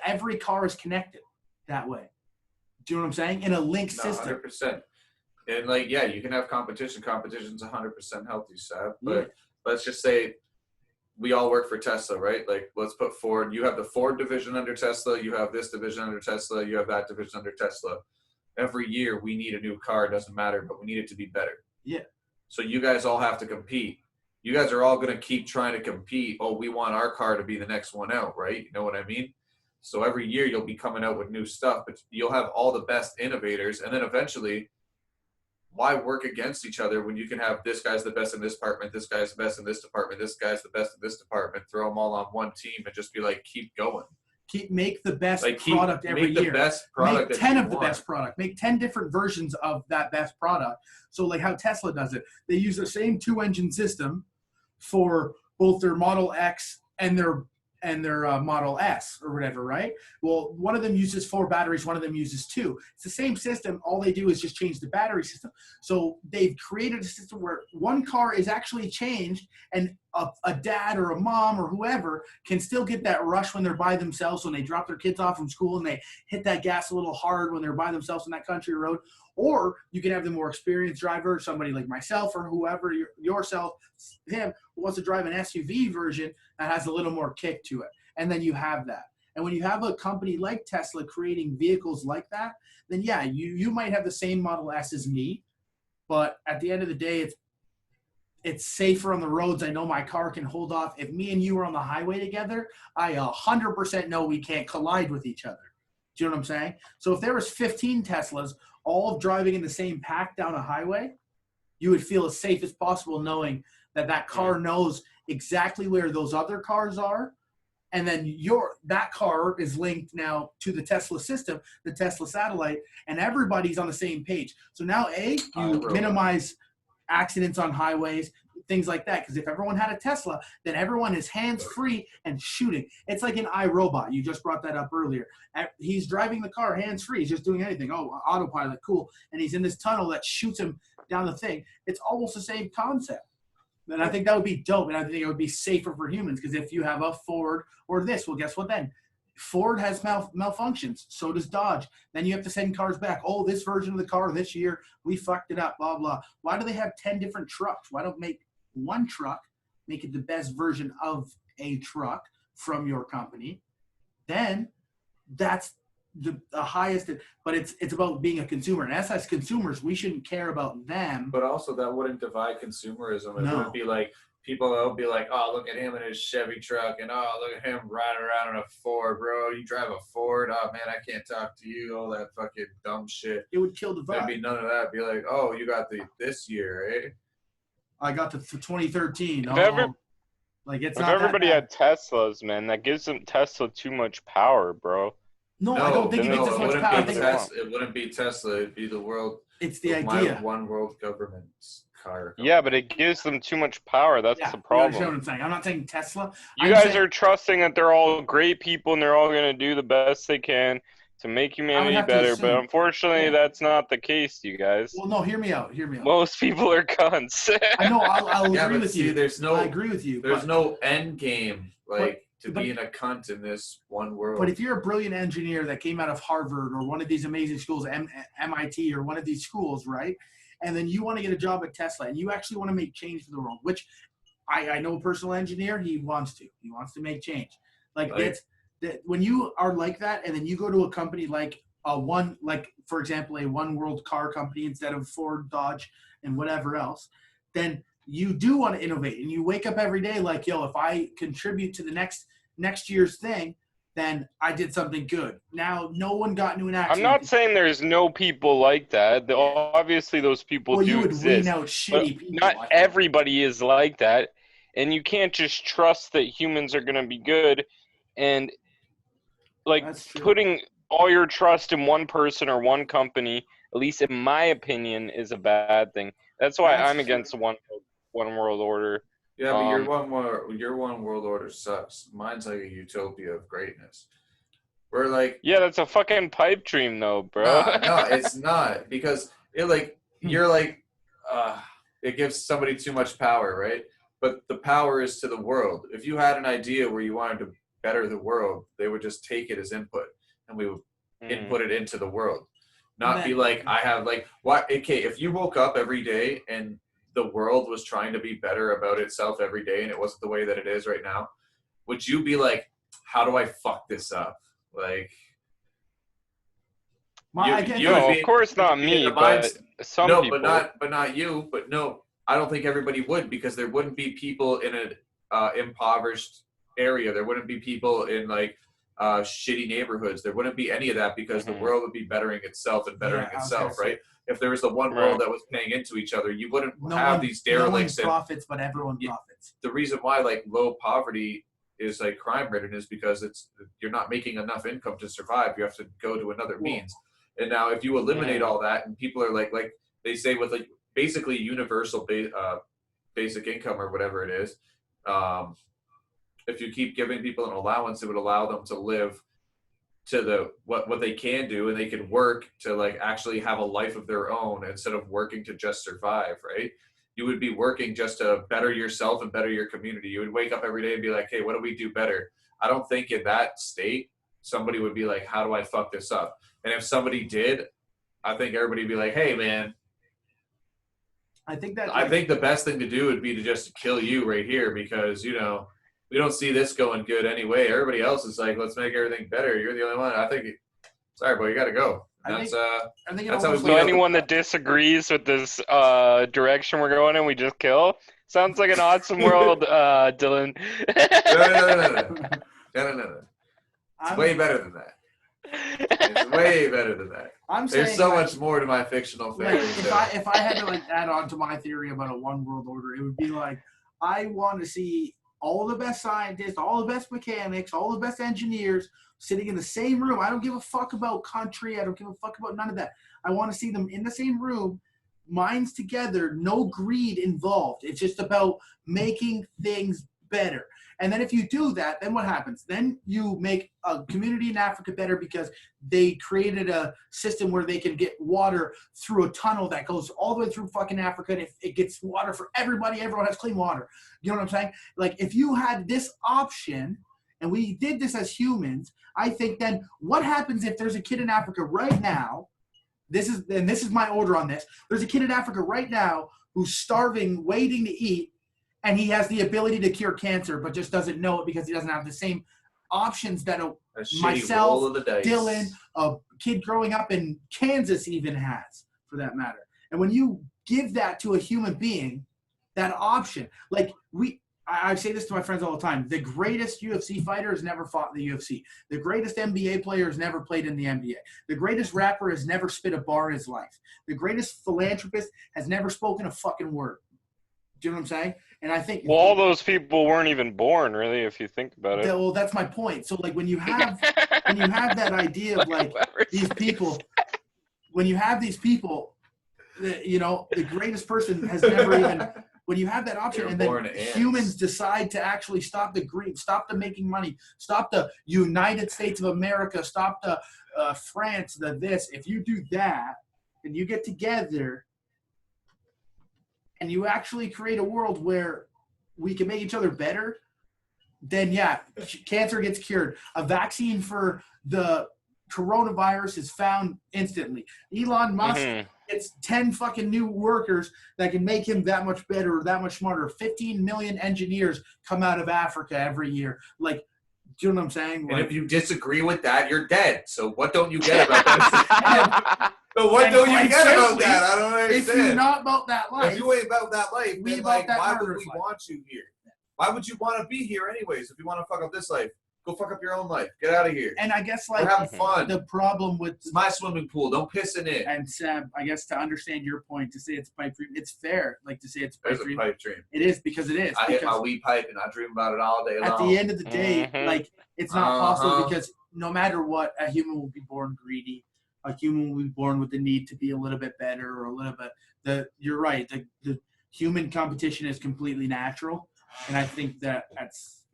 Every car is connected that way. Do you know what I'm saying? In a linked system. 100%. And you can have competition. Competition's 100% healthy, Sab. But let's just say we all work for Tesla, right? Like, let's put Ford. You have the Ford division under Tesla. You have this division under Tesla. You have that division under Tesla. Every year we need a new car. It doesn't matter, but we need it to be better. Yeah. So you guys all have to compete. You guys are all going to keep trying to compete. Oh, we want our car to be the next one out, right? You know what I mean? So every year you'll be coming out with new stuff, but you'll have all the best innovators. And then eventually, why work against each other when you can have this guy's the best in this department, this guy's the best in this department, this guy's the best in this department, throw them all on one team and just be like, keep going. Make the best product every year. Make the best product. Make 10 of the best product. Make 10 different versions of that best product. So like how Tesla does it. They use the same 2-engine system for both their Model X and their Model S or whatever, right? Well, one of them uses 4 batteries, one of them uses 2. It's the same system. All they do is just change the battery system. So they've created a system where one car is actually changed, and a dad or a mom or whoever can still get that rush when they're by themselves, when they drop their kids off from school and they hit that gas a little hard when they're by themselves on that country road. Or you can have the more experienced driver, somebody like myself or whoever, yourself, him, who wants to drive an SUV version that has a little more kick to it. And then you have that. And when you have a company like Tesla creating vehicles like that, then yeah, you might have the same Model S as me, but at the end of the day, it's safer on the roads. I know my car can hold off. If me and you are on the highway together, I 100% know we can't collide with each other. Do you know what I'm saying? So if there was 15 Teslas all driving in the same pack down a highway, you would feel as safe as possible knowing that car knows exactly where those other cars are. And then that car is linked now to the Tesla system, the Tesla satellite, and everybody's on the same page. So now, you minimize accidents on highways, things like that. Because if everyone had a Tesla, then everyone is hands-free and shooting. It's like an iRobot. You just brought that up earlier. He's driving the car hands-free. He's just doing anything. Oh, autopilot, cool. And he's in this tunnel that shoots him down the thing. It's almost the same concept. And I think that would be dope. And I think it would be safer for humans. Because if you have a Ford or this, well, guess what then? Ford has malfunctions. So does Dodge. Then you have to send cars back. Oh, this version of the car this year, we fucked it up, blah, blah. Why do they have 10 different trucks? Why don't make one truck, make it the best version of a truck from your company? Then that's the highest. But it's about being a consumer. And as consumers, we shouldn't care about them. But also that wouldn't divide consumerism. It wouldn't be like, people will be like, oh, look at him in his Chevy truck, and oh, look at him riding around in a Ford, bro. You drive a Ford? Oh, man, I can't talk to you. All that fucking dumb shit. It would kill the vibe. There'd be none of that. Be like, oh, you got this year, eh? I got the 2013. If everybody had Teslas, man, that gives them Tesla too much power, bro. No, I don't think it gives us much power. It wouldn't be Tesla. It'd be the world. It's the idea. One world government car. Yeah, but it gives them too much power. That's the problem. You understand what I'm saying? I'm not saying Tesla. You guys are trusting that they're all great people and they're all going to do the best they can to make humanity better. But unfortunately, that's not the case, you guys. Well, no, hear me out. Most people are cunts. I know. I'll agree with you. I agree with you. There's no end game, being a cunt in this one world. But if you're a brilliant engineer that came out of Harvard or one of these amazing schools, MIT or one of these schools, right? And then you want to get a job at Tesla and you actually want to make change for the world, which I know a personal engineer, he wants to make change. When you are like that and then you go to a company for example, a one world car company instead of Ford, Dodge, and whatever else, then you do want to innovate and you wake up every day like, yo, if I contribute to the next year's thing, then I did something good. Now, no one got into an accident. I'm not saying there's no people like that. Obviously, those people do exist. Weed out shitty people. Not everybody is like that. And you can't just trust that humans are going to be good. And, putting all your trust in one person or one company, at least in my opinion, is a bad thing. That's why I'm against the one world order. Yeah, but your one world order sucks. Mine's like a utopia of greatness. We're like, yeah, that's a fucking pipe dream, though, bro. No, it's not, because it gives somebody too much power, right? But the power is to the world. If you had an idea where you wanted to better the world, they would just take it as input, and we would input it into the world. Not be like, I have what? Okay, if you woke up every day and the world was trying to be better about itself every day and it wasn't the way that it is right now, would you be like, how do I fuck this up? Of course not me, but some people. But not you. But no, I don't think everybody would, because there wouldn't be people in an impoverished area. There wouldn't be people in shitty neighborhoods. There wouldn't be any of that because the world would be bettering itself and bettering itself, right? If there was the one world that was paying into each other, you wouldn't have these derelicts. No one profits, but everyone profits. The reason why like low poverty is like crime ridden is because you're not making enough income to survive. You have to go to another means. And now if you eliminate all that and people are like they say with like basically universal basic income or whatever it is, if you keep giving people an allowance, it would allow them to live to what they can do, and they can work to like actually have a life of their own instead of working to just survive, right? You would be working just to better yourself and better your community. You would wake up every day and be like, hey, what do we do better? I don't think in that state somebody would be like, how do I fuck this up? And if somebody did, I think everybody would be like, hey man, I think the best thing to do would be to just kill you right here because, you know, we don't see this going good anyway. Everybody else is like, let's make everything better. You're the only one. I think, sorry, bro, you got to go. That's how so anyone that disagrees with this direction we're going in, we just kill? Sounds like an awesome world, Dylan. No. It's way better than that. It's way better than that. There's so much more to my fictional fairy tale. If I had to like add on to my theory about a one world order, it would be like I want to see all the best scientists, all the best mechanics, all the best engineers sitting in the same room. I don't give a fuck about country. I don't give a fuck about none of that. I want to see them in the same room, minds together, no greed involved. It's just about making things better. And then if you do that, then what happens? Then you make a community in Africa better because they created a system where they can get water through a tunnel that goes all the way through fucking Africa. And if it gets water for everybody, everyone has clean water. You know what I'm saying? Like if you had this option and we did this as humans, I think then what happens if there's a kid in Africa right now? This is my order on this. There's a kid in Africa right now who's starving, waiting to eat. And he has the ability to cure cancer, but just doesn't know it because he doesn't have the same options that myself, Dylan, a kid growing up in Kansas even has, for that matter. And when you give that to a human being, that option, like I say this to my friends all the time, the greatest UFC fighter has never fought in the UFC. The greatest NBA player has never played in the NBA. The greatest rapper has never spit a bar in his life. The greatest philanthropist has never spoken a fucking word. Do you know what I'm saying? And I think all those people weren't even born, really, if you think about it. Well, that's my point. So, like, when you have that idea of like these people, when you have these people, you know, the greatest person has never even. When you have that option, and then humans decide to actually stop the greed, stop the making money, stop the United States of America, stop the France, the this. If you do that, and you get together. And you actually create a world where we can make each other better, then yeah, cancer gets cured. A vaccine for the coronavirus is found instantly. Elon Musk gets 10 fucking new workers that can make him that much better or that much smarter. 15 million engineers come out of Africa every year. Like, do you know what I'm saying? And if you disagree with that, you're dead. So what don't you get about that? But what don't you get about that? I don't understand. If you're not about that life. If you ain't about that life, then like, why would we want you here? Why would you want to be here anyways if you want to fuck up this life? Go fuck up your own life. Get out of here. And I guess like we're having fun. The problem with it's my swimming pool. Don't piss in it. And Sab, I guess to understand your point, to say it's a pipe dream, it's fair. Like to say it's a pipe dream. It's a pipe dream. It is because it is. I hit my weed pipe and I dream about it all day long. At the end of the day, like it's not possible because no matter what, a human will be born greedy. A human will be born with the need to be a little bit better or a little bit. You're right. The human competition is completely natural, and I think that's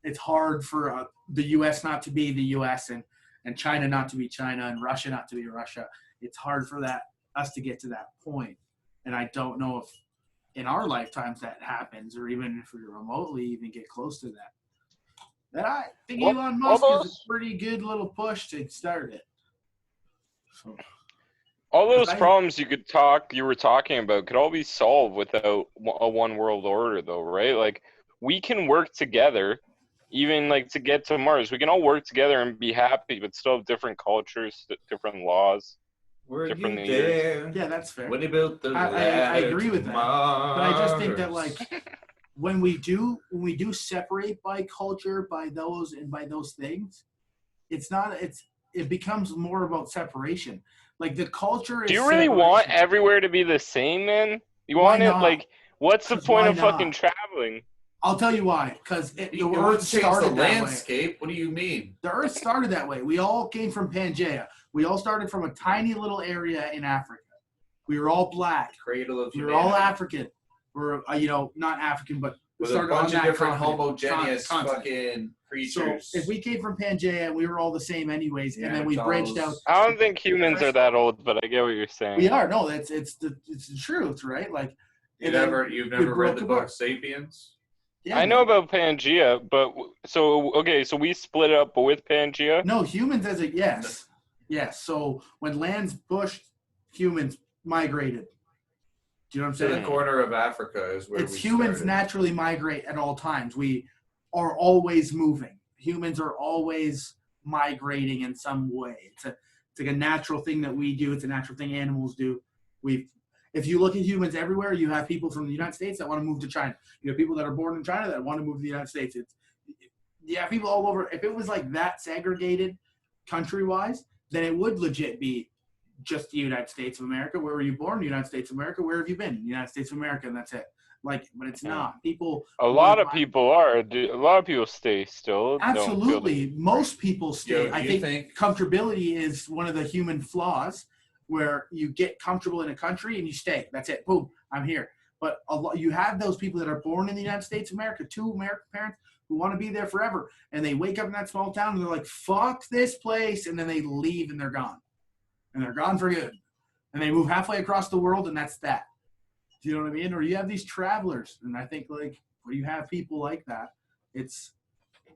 it's hard for the U.S. not to be the U.S. and China not to be China and Russia not to be Russia. It's hard for us to get to that point, and I don't know if in our lifetimes that happens or even if we remotely even get close to that. That I think Elon Musk is a pretty good little push to start it. So, all those problems you were talking about could all be solved without a one world order, though, right? Like we can work together, even like to get to Mars. We can all work together and be happy, but still have different cultures, different laws. Were you there? Yeah, that's fair. When they built the I agree with that, but I just think that like when we do separate by culture, by those things, it becomes more about separation. Like the culture is. Do you really want everywhere to be the same, man? You want it like? What's the point of fucking traveling? I'll tell you why. Because the Earth started the landscape. What do you mean? The Earth started that way. We all came from Pangaea. We all started from a tiny little area in Africa. We were all black. Cradle of humanity. We were all African. We're not African, but we started a bunch on of different homogeneous fucking creatures. So if we came from Pangaea, we were all the same anyways, and then we branched out. I don't think humans are that old, but I get what you're saying. We are. No, it's the truth, right? Like you've never read the book Sapiens? Yeah, I know about Pangaea, but so we split up with Pangaea. No, humans as a yes. So when lands bushed, humans migrated. Do you know what I'm saying? The corner of Africa is where humans naturally migrate at all times. We are always moving. Humans are always migrating in some way. It's like a natural thing that we do. It's a natural thing animals do. If you look at humans everywhere, you have people from the United States that want to move to China. You have people that are born in China that want to move to the United States. People all over. If it was like that segregated country-wise, then it would legit be just the United States of America. Where were you born? The United States of America. Where have you been? The United States of America, and that's it. Like, but it's not. A lot of people stay still. Absolutely. Most people stay. I think comfortability is one of the human flaws, where you get comfortable in a country and you stay. That's it. Boom, I'm here. But you have those people that are born in the United States of America, 2 American parents who want to be there forever. And they wake up in that small town and they're like, fuck this place. And then they leave and they're gone. And they're gone for good. And they move halfway across the world and that's that. Do you know what I mean? Or you have these travelers. And I think like when you have people like that, it's,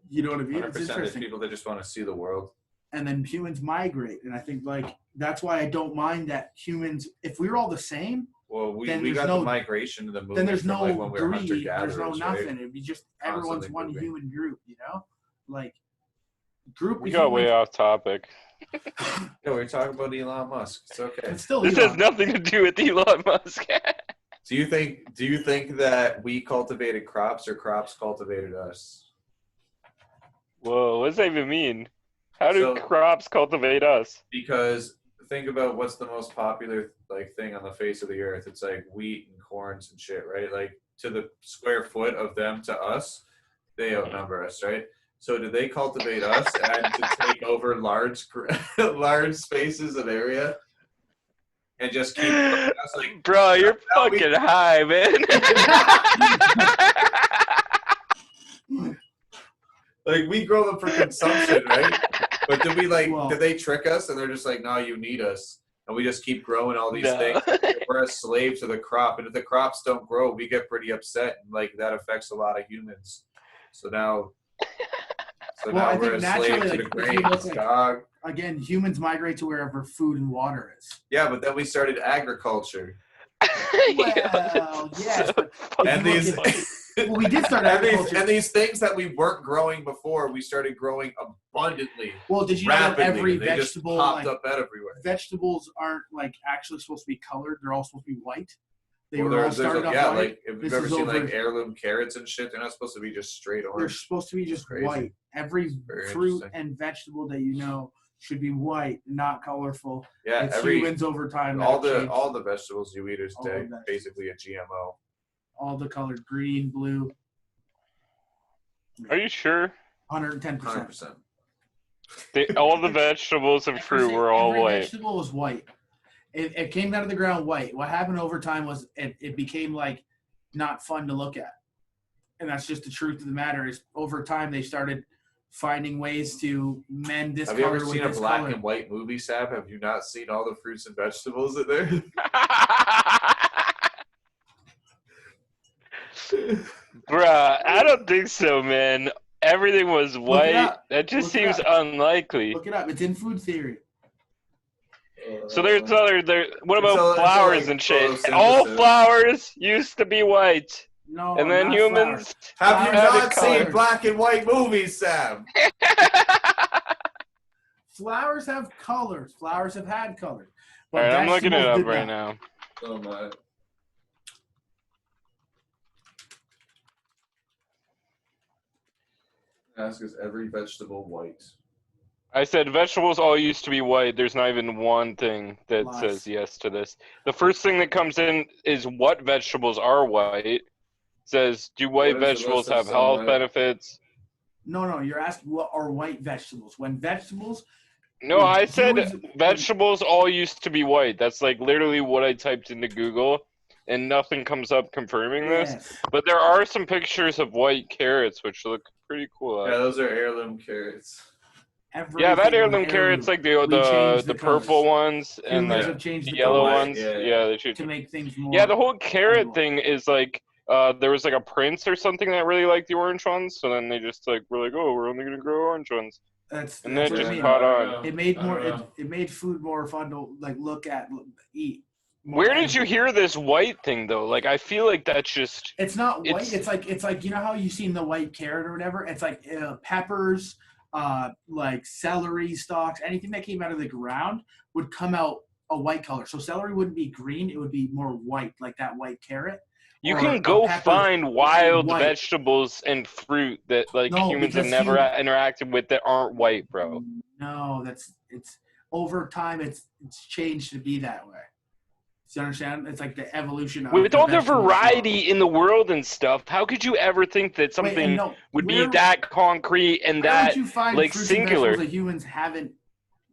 you know what I mean? 100% It's interesting. People that just want to see the world. And then humans migrate. And I think like, that's why I don't mind that humans, if we were all the same, well, we got the migration to the movement. Then there's no like when we were greed. There's no nothing. Right? It'd be just everyone's one human group, you know? Like, group. We got way off topic. No, we're talking about Elon Musk. It's okay. It's still this has nothing to do with Elon Musk. Do you think that we cultivated crops or crops cultivated us? Whoa, what does that even mean? How do crops cultivate us? Because think about what's the most popular like thing on the face of the earth. It's like wheat and corns and shit, right? Like to the square foot of them to us, they outnumber us, right? So do they cultivate us and to take over large spaces of area and just keep us like, bro, you're fucking high, man. Like we grow them for consumption, right? But did they trick us and they're just like, no, you need us. And we just keep growing all these things. We're a slave to the crop. And if the crops don't grow, we get pretty upset. And like that affects a lot of humans. So now we're a slave to the grains, dog. Again, humans migrate to wherever food and water is. Yeah, but then we started agriculture. Well, yes. And these... Well, we did start agriculture. And these things that we weren't growing before, we started growing abundantly. Well, did you know that every they vegetable just popped up everywhere? Vegetables aren't like actually supposed to be colored; they're all supposed to be white. They were all started off white. Like if you've ever seen like heirloom carrots and shit, they're not supposed to be just straight orange. They're supposed to be just white. Every fruit and vegetable that you know should be white, not colorful. Yeah, it's humans over time. All the vegetables you eat is basically a GMO. All the colors, green, blue. Are you sure? 110%. All the vegetables and fruit were all white. Every vegetable was white. It came out of the ground white. What happened over time was it became like not fun to look at. And that's just the truth of the matter is over time they started finding ways to mend this color with this color. Have you ever seen a black and white movie, Sab? Have you not seen all the fruits and vegetables in there? Bruh, I don't think so, man. Everything was white. That just seems unlikely. Look it up. It's in food theory. So there's other. What about flowers and shit? All flowers used to be white. No, and then humans. Have you not seen black and white movies, Sam? Flowers have colors. Flowers have had colors. All right, I'm looking it up right now. Oh my. Ask, is every vegetable white? I said vegetables all used to be white. There's not even one thing that Lies. says yes to this. The first thing that comes in is what vegetables are white. It says, do white What is the vegetables list of have some health white- benefits? No, you're asking what are white vegetables? When vegetables, No, When I said humans- vegetables all used to be white. That's like literally what I typed into Google, and nothing comes up confirming this. yes, But there are some pictures of white carrots, which look pretty cool. Yeah, those are heirloom carrots. Yeah, that everything heirloom was carrots, like We changed the the purple colors. ones and Humans the have changed the yellow white, ones. yeah. Yeah, they should. to make things more. Yeah, the whole carrot edible. thing is like there was like a prince or something that really liked the orange ones, so then they just like were like, oh, we're only gonna grow orange ones, That's and that's then what it I just mean. caught I don't on. know. It made I more. don't know. It made food more fun to like look at, eat. more Where did you edible. hear this white thing though? Like I feel like that's just It's not white. It's- It's like you know how you seen the white carrot or whatever. It's like peppers, like celery stalks. Anything that came out of the ground would come out a white color. So celery wouldn't be green; it would be more white, like that white carrot. you Or can a go pepper find wild white. vegetables and fruit that like No, humans have because never interacted with that aren't white, bro. No, it's over time. It's changed to be that way. Do you understand? It's like the evolution of With all the vegetable variety in the world and stuff, how could you ever think that world. Wait, and something no, would be where- that concrete and where would that you find like fruits singular? and vegetables that humans haven't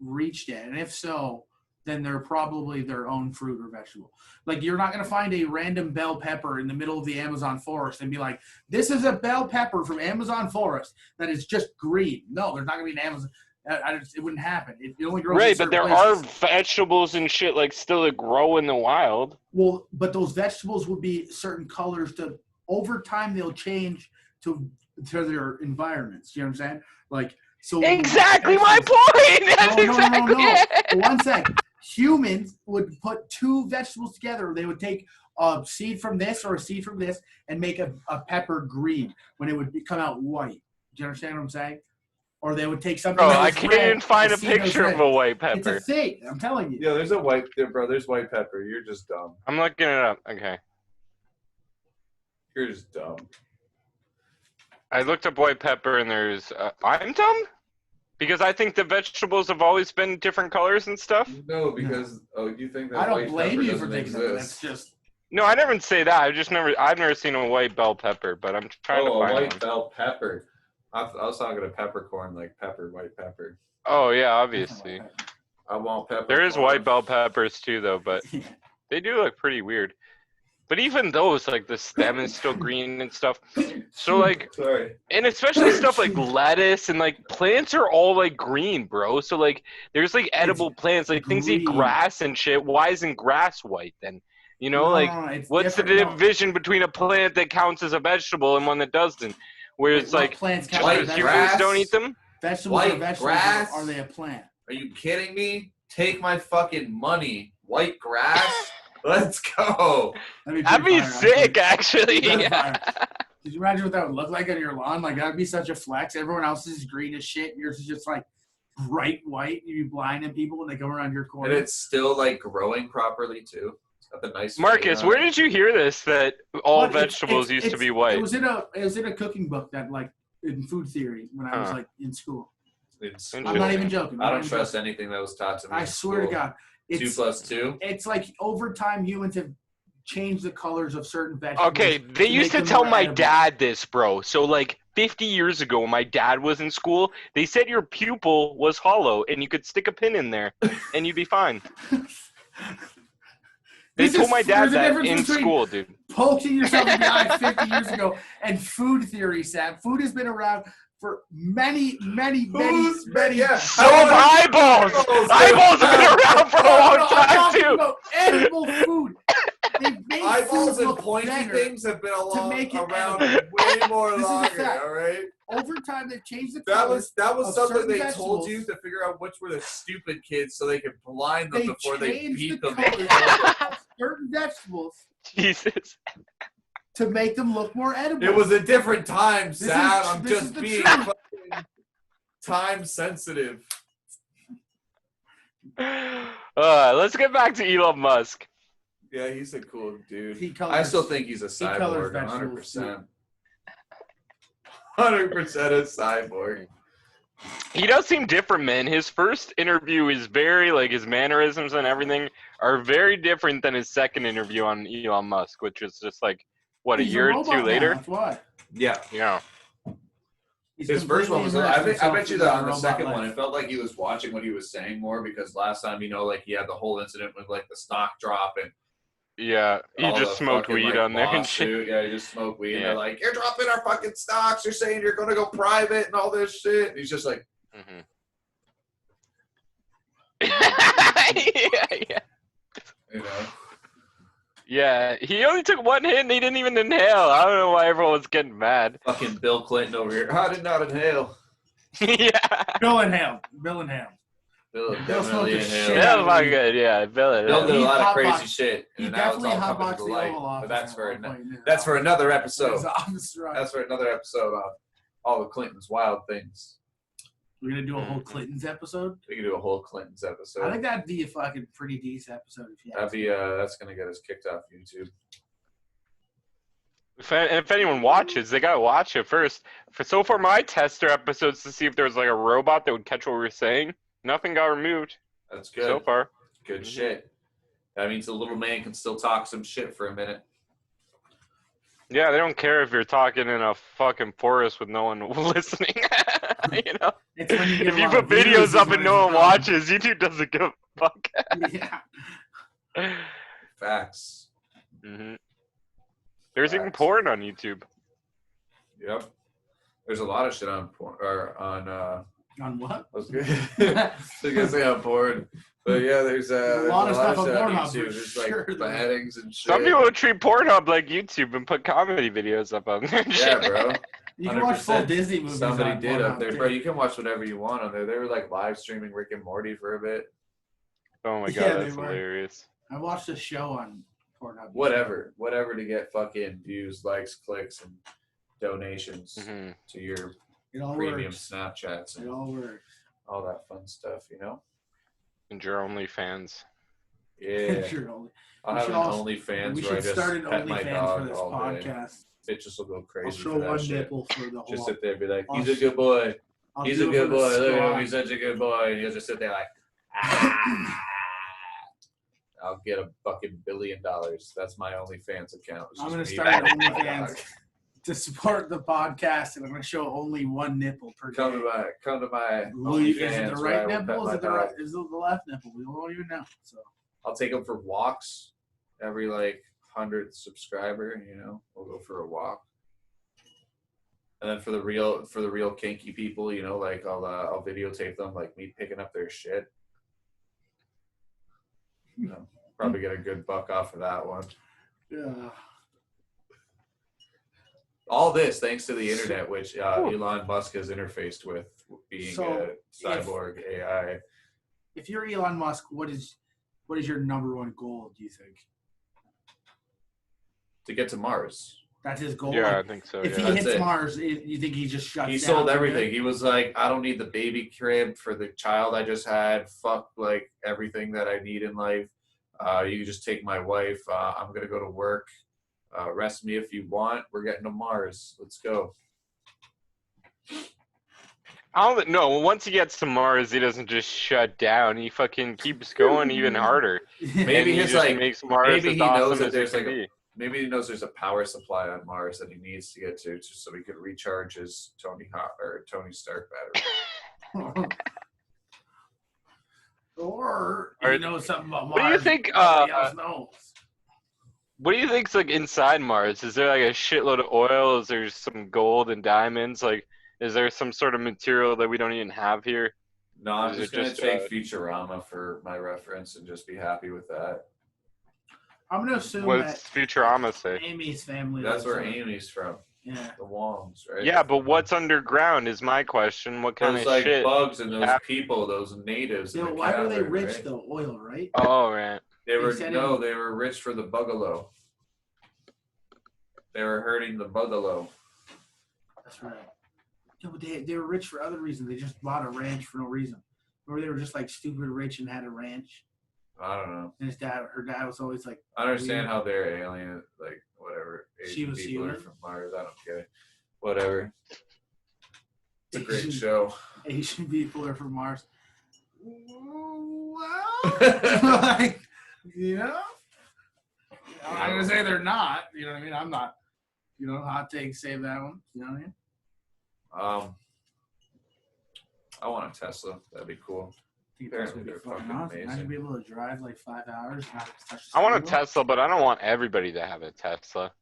reached yet? And if so, then they're probably their own fruit or vegetable. Like you're not going to find a random bell pepper in the middle of the Amazon forest and be like, "This is a bell pepper from Amazon forest that is just green." No, there's not going to be an Amazon. It wouldn't happen. It only grows in Right, but certain there places. are vegetables and shit like still that grow in the wild. Well, but those vegetables would be certain colors. To over time, they'll change to their environments. You know what I'm saying? Like so. Exactly my point. That's No. exactly it. One sec. Humans would put two vegetables together. They would take a seed from this or a seed from this and make a pepper green when it would come out white. Do you understand what I'm saying? Or they would take something. Bro, that I was can't red, even find a seed that was picture of red. a white It's a pepper. thing. I'm telling you. Yeah, there's a white there, bro. There's white pepper. You're just dumb. I'm looking it up. Okay. You're just dumb. I looked up white pepper and there's I'm dumb? Because I think the vegetables have always been different colors and stuff. No, because you think that I don't white blame pepper you for doesn't thinking that. That's exist. just. No, I never say that. I've never seen a white bell pepper, but I'm trying to Oh, a find white one. bell pepper. I was talking to peppercorn, like pepper, white pepper. Oh yeah, obviously. I want pepper. There is white bell peppers too though, but they do look pretty weird. But even those, like the stem is still green and stuff. So like, Sorry. and especially stuff like lettuce and like plants are all like green, bro. So like, there's like edible plants, like things eat green. grass and shit. Why isn't grass white then? You know, No, like it's what's the different. No. division between a plant that counts as a vegetable and one that doesn't? Where it's What like plants count white as humans vegetables? don't eat them. Vegetables White are vegetables. grass? Are they a plant? Are you kidding me? Take my fucking money. White grass? Let's go. That'd That'd be sick, actually. That'd fire. Could you imagine what that would look like on your lawn? Like that'd be such a flex. Everyone else's is green as shit. And yours is just like bright white. You'd be blinding people when they come around your corner. And it's still like growing properly too. It's got the nice. Marcus, where did you hear this? That all But vegetables used to be white. It was in a cooking book that like in food theory when I was like in school. I'm not even joking. I don't trust anything that was taught to me. I in swear to school. God. 2 plus 2. It's like over time humans have changed the colors of certain vegetables. Okay, they used to make them tell more my edible. dad this, bro. So like 50 years ago when my dad was in school, they said your pupil was hollow and you could stick a pin in there and you'd be fine. They told my dad there's a that difference in between school, dude. Poking yourself in the eye 50 years ago and food theory, Sam. Food has been around for many. Yeah. So have eyeballs! Eyeballs have been around for a long I'm time, talking too! about edible food. They've made Eyeballs food and look pointy better. things have been make it around edible. way more This is a longer. fact. All right. Over time, they've changed the That colors. was of something certain they vegetables. told you to figure out which were the stupid kids so they could blind them They before they changed beat the them. colors of certain vegetables Jesus. to make them look more edible. It was a different time, This Sad. is- I'm this is just the being truth. fucking time sensitive. Let's get back to Elon Musk. Yeah, he's a cool dude. He colors- I still think he's a colors cyborg, vegetables, 100%. 100% a cyborg. He does seem different, man. His first interview is very, like, his mannerisms and everything are very different than his second interview on Elon Musk, which is just like, what, He's a year or two later? That's why. Yeah. Yeah. His first one was, I bet you that on the second one, life. it felt like he was watching what he was saying more because last time, you know, like he had the whole incident with like the stock drop and Yeah, he all just the smoked fucking, weed like, on there and shit. lawsuit. Yeah, he just smoked weed. And Yeah. they're like, you're dropping our fucking stocks. You're saying you're going to go private and all this shit. And he's just like, yeah. you know. Yeah, he only took one hit and he didn't even inhale. I don't know why everyone was getting mad. Fucking Bill Clinton over here. I did not inhale. Yeah. Bill inhaled. Bill inhaled. Bill smoked definitely the inhaled. shit That was my good, yeah. Bill did a He lot of crazy hotboxed- shit. He And now it's definitely all coming hotboxed to the light. Oval Office. But that's at for one point, yeah. that's for another episode. His office, right. That's for another episode on all the Clintons' wild things. We're gonna do a whole Clinton's episode. We can do a whole Clintons episode. I think that'd be a fucking pretty decent episode if you had That'd be that's gonna get us kicked off YouTube. If anyone watches, they gotta watch it first. So far, my tester episodes to see if there was like a robot that would catch what we were saying. Nothing got removed That's good. so far. Good shit. That means the little man can still talk some shit for a minute. Yeah, they don't care if you're talking in a fucking forest with no one listening. You know, It's when you get if a you lot put of views videos is up when and it's no a one problem. watches, YouTube doesn't give a fuck. Yeah. Facts. There's even porn on YouTube. Yep. There's a lot of shit on porn or on On what? I was gonna say on porn. But yeah, there's a lot of stuff on shit on Pornhub, YouTube. for There's sure, like though. beheadings and shit. Some people treat Pornhub like YouTube and put comedy videos up on there. and Yeah, shit. bro. You can watch full 100%. Disney movies. Somebody on did up Pornhub, there, too. bro. You can watch whatever you want on there. They were like live streaming Rick and Morty for a bit. Oh my god, Yeah, they that's were. hilarious. I watched a show on Pornhub. Whatever to get fucking views, likes, clicks, and donations to your It all premium works. Snapchats It and all works. all that fun stuff, you know? And your OnlyFans. Yeah. Sure, only- I'll We have should an all- OnlyFans we where I should just start an pet my OnlyFans dog for this all day. podcast. Bitches will go I'll crazy show for that one shit. nipple for the whole. Just sit there and be like, I'll he's a good boy. I'll He's do a it for good the boy. Look at him. squad. He's such a good boy. And he'll just sit there like, ah. I'll get $1 billion. That's my OnlyFans account. It's I'm just gonna me start an petting my OnlyFans dog. to support the podcast, and I'm gonna show only one nipple per day. Come to my Is it OnlyFans the where I right will nipple? pet Is my it the dog. right? Is it the left nipple? We won't even know. So I'll take them for walks every like 100th subscriber. You know, we'll go for a walk. And then for the real kinky people, you know, like I'll videotape them like me picking up their shit. You know, probably get a good buck off of that one. yeah. All this thanks to the internet, which Elon Musk has interfaced with, being So, a cyborg AI. If you're Elon Musk, what is your number one goal? Do you think To get to Mars. that's his goal? Yeah, I Like, think so. if Yeah. he That's hits it. Mars, you think he just shuts He down? sold from everything. there? He was like, I don't need the baby crib for the child I just had. Fuck like everything that I need in life. You can just take my wife. I'm gonna go to work. Rest me if you want. We're getting to Mars. Let's go. I don't know. Once he gets to Mars, he doesn't just shut down. He fucking keeps going even harder. Maybe And he he's just like, makes Mars maybe as he knows awesome that as there's it like can a, be. maybe he knows there's a power supply on Mars that he needs to get to just so he could recharge his Tony Stark battery. Or Or- he knows something about Mars. What do you think? Nobody else knows. What do you think's like inside Mars? Is there like a shitload of oil? Is there some gold and diamonds? Like, is there some sort of material that we don't even have here? No, I'm Is just it gonna just, take Futurama for my reference and just be happy with that. I'm gonna assume What's that Futurama say? Amy's family. That's lives where on- Amy's from. Yeah. The Wongs, right? Yeah, but what's underground is my question. What kind Those of like shit? bugs and those Yeah. people, those natives. in Yeah, the why were they cavern, rich right? though? Oil, right? Oh, right. They were said they were rich for the bugalo. They were hurting the bugalo. That's right. Yeah, but they were rich for other reasons. They just bought a ranch for no reason. Or they were just like stupid rich and had a ranch. I don't know. And her dad was always like, I understand how they're alien, like whatever. She Asian was people are human? from Mars. I don't get it. Whatever. It's a great show. Asian people are from Mars. Well, like, you know, I'm gonna say they're not. You know what I mean? I'm not. You know, hot take, save that one. You know what I mean? I want a Tesla. That'd be cool. I think Tesla would be Apparently fucking they're awesome. fucking Imagine being able to drive like 5 hours. Not touch the I want a steering wheel. Tesla, but I don't want everybody to have a Tesla.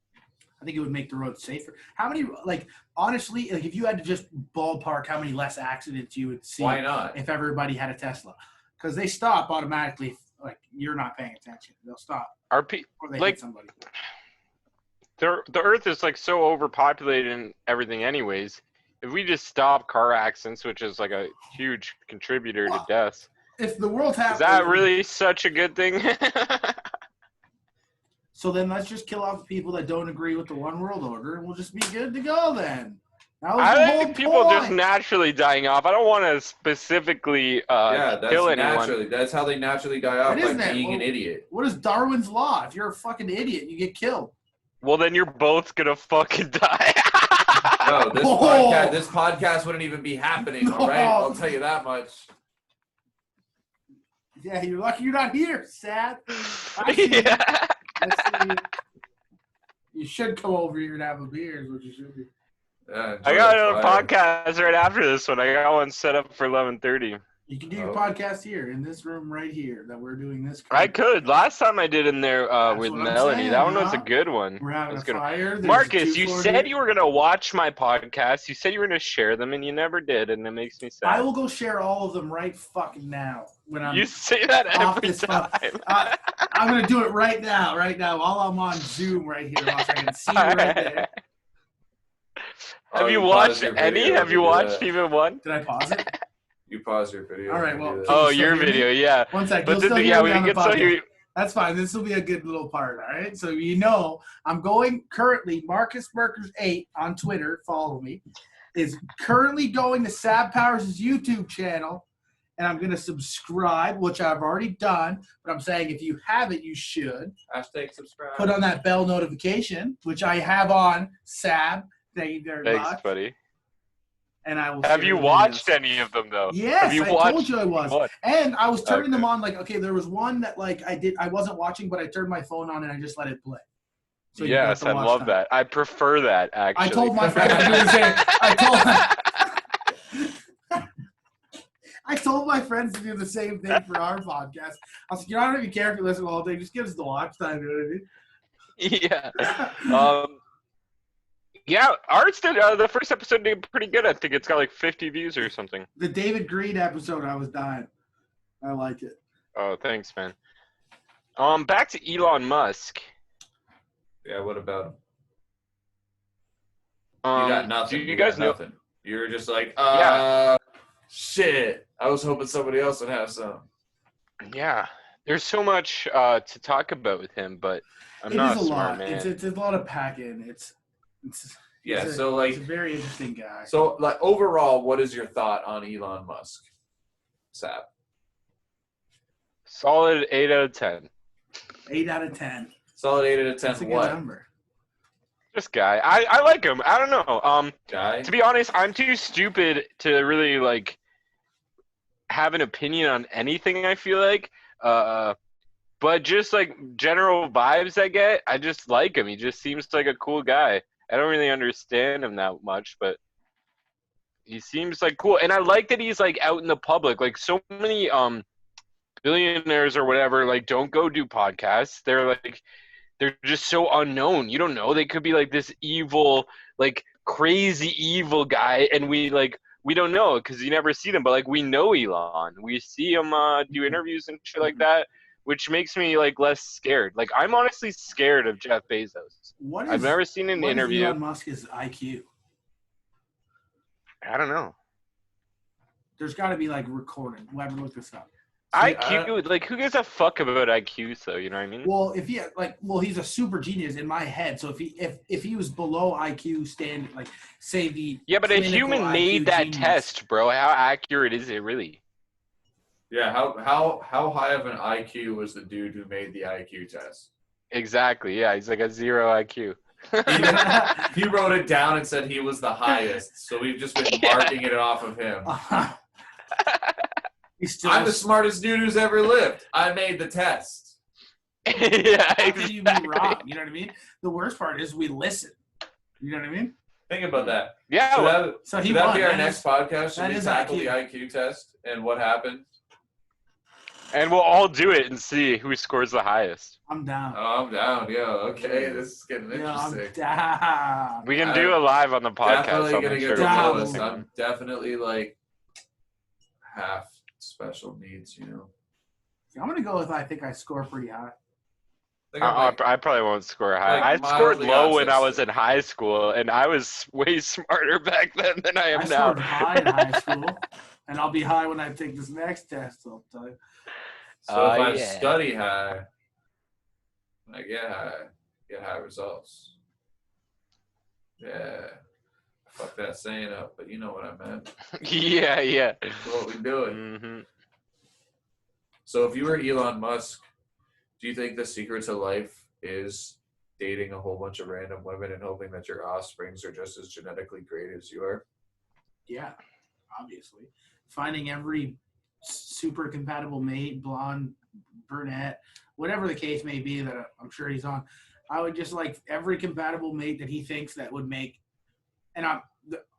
I think it would make the road safer. How many, like, honestly, like, if you had to just ballpark how many less accidents you would see Why not? if everybody had a Tesla? Because they stop automatically if, like, you're not paying attention. They'll stop. Or Or they like hit somebody. the Earth is like so overpopulated and everything, anyways. If we just stop car accidents, which is like a huge contributor to deaths, If the world is happened, that really such a good thing? so then let's just kill off the people that don't agree with the one world order, and we'll just be good to go then. That was I the whole think people point. just naturally dying off. I don't want to specifically Yeah, that's kill anyone. naturally. That's how they naturally die off, It by isn't that- being well- an idiot. What is Darwin's law? If you're a fucking idiot, you get killed. Well, then you're both gonna fucking die. No, Oh. this podcast wouldn't even be happening, all right? No. I'll tell you that much. Yeah, you're lucky you're not here, Sad. I see you. Yeah. I see you. You should come over here and have a beer is what you should do. Yeah, I enjoy got the another fire. podcast right after this one. I got one set up for 11:30. You can do your Oh. podcast here in this room right here that we're doing this. I could. Last time I did in there That's with what I'm Melanie. saying, That one was a huh? good one. We're having a That's good. fire. There's Marcus, two you floors said here. you were gonna watch my podcast. You said you were gonna share them, and you never did, and it makes me sad. I will go share all of them right fucking now when I'm. You say that off every this time. phone. I'm gonna do it right now, while I'm on Zoom right here. While I can see you right there. Have Oh, you pause watched your any? video Have to you do watched that. even one? Did I pause it? You pause your video. All right, and well, do that. Oh, still your hear me? video, yeah. One sec. But You'll still hear yeah, me we on the can still podcast. hear you. That's fine. This will be a good little part, all right? So you know I'm going currently, Marcus Merkers 8 on Twitter, follow me, is currently going to Sab Powers' YouTube channel, and I'm going to subscribe, which I've already done, but I'm saying if you haven't, you should. Hashtag subscribe. Put on that bell notification, which I have on, Sab. Thank you very Thanks, much. buddy. And I will Have share you the watched videos. any of them though? Yes, Have you I told you I was. What? And I was turning Okay. them on like, okay, there was one that like I wasn't watching, but I turned my phone on and I just let it play. So you got Yes, the I watch love time. that. I prefer that actually. I told my friends to do the same. I told my friends to do the same thing for our podcast. I was like, you don't even care if you listen to the whole thing. Just give us the watch time. You know Yeah. what I mean? Yeah, ours did the first episode did pretty good. I think it's got like 50 views or something. The David Green episode, I was dying. I like it. Oh, thanks, man. Back to Elon Musk. Yeah, what about him? Um, You got nothing. Do you guys know? nothing. You're just like, Yeah. shit. I was hoping somebody else would have some. Yeah, there's so much to talk about with him, but I'm It not is a a smart lot. man. It's a lot of packing. Yeah, he's so like, he's a very interesting guy. so like overall, what is your thought on Elon Musk? Sab. Solid 8 out of 10. 8 out of 10. Solid 8 out of 10. That's a good What? number. This guy, I like him. I don't know. Guy? To be honest, I'm too stupid to really like have an opinion on anything. I feel like, but just like general vibes I get, I just like him. He just seems like a cool guy. I don't really understand him that much, but he seems like cool. And I like that he's like out in the public. Like so many billionaires or whatever, like don't go do podcasts. They're just so unknown. You don't know. They could be like this evil, like crazy evil guy, and we don't know because you never see them. But like we know Elon. We see him do interviews and shit like that, which makes me like less scared. Like I'm honestly scared of Jeff Bezos. What is, I've never seen an what is interview. Elon Musk's IQ? I don't know. There's got to be like recorded. Whoever looked this up. IQ, like who gives a fuck about IQ? So you know what I mean? Well, if he he's a super genius in my head. So if he was below IQ standard, like say the Yeah, but a clinical human made IQ that genius, test, bro. How accurate is it really? Yeah, how high of an IQ was the dude who made the IQ test? Exactly. Yeah, he's like a 0 IQ. He wrote it down and said he was the highest, so we've just been marking it off of him. I'm the smartest dude who's ever lived. I made the test. Yeah, How can you be wrong? You know what I mean? The worst part is we listen. You know what I mean? Think about that. Yeah. So should that be our next podcast? Should we tackle the IQ test and what happened? And we'll all do it and see who scores the highest. I'm down. Oh, I'm down. Yeah, okay. This is getting interesting. I'm down. We can do it live on the podcast. Definitely I'll gonna make get sure the to lowest. listen. I'm definitely like half special needs, I'm gonna go with I think I score pretty high. I probably won't score high. Like I scored mildly low when I autistic. was in high school, and I was way smarter back then than I am I now. scored high in high school, and I'll be high when I take this next test. I'll tell you. So if I yeah. study high, I get high results. Yeah. Fuck that saying up, but you know what I meant. Yeah. That's what we doing. Mm-hmm. So if you were Elon Musk, do you think the secret to life is dating a whole bunch of random women and hoping that your offsprings are just as genetically great as you are? Yeah, obviously. Finding every super compatible mate, blonde, brunette, whatever the case may be that I'm sure he's on. I would just like every compatible mate that he thinks that would make. And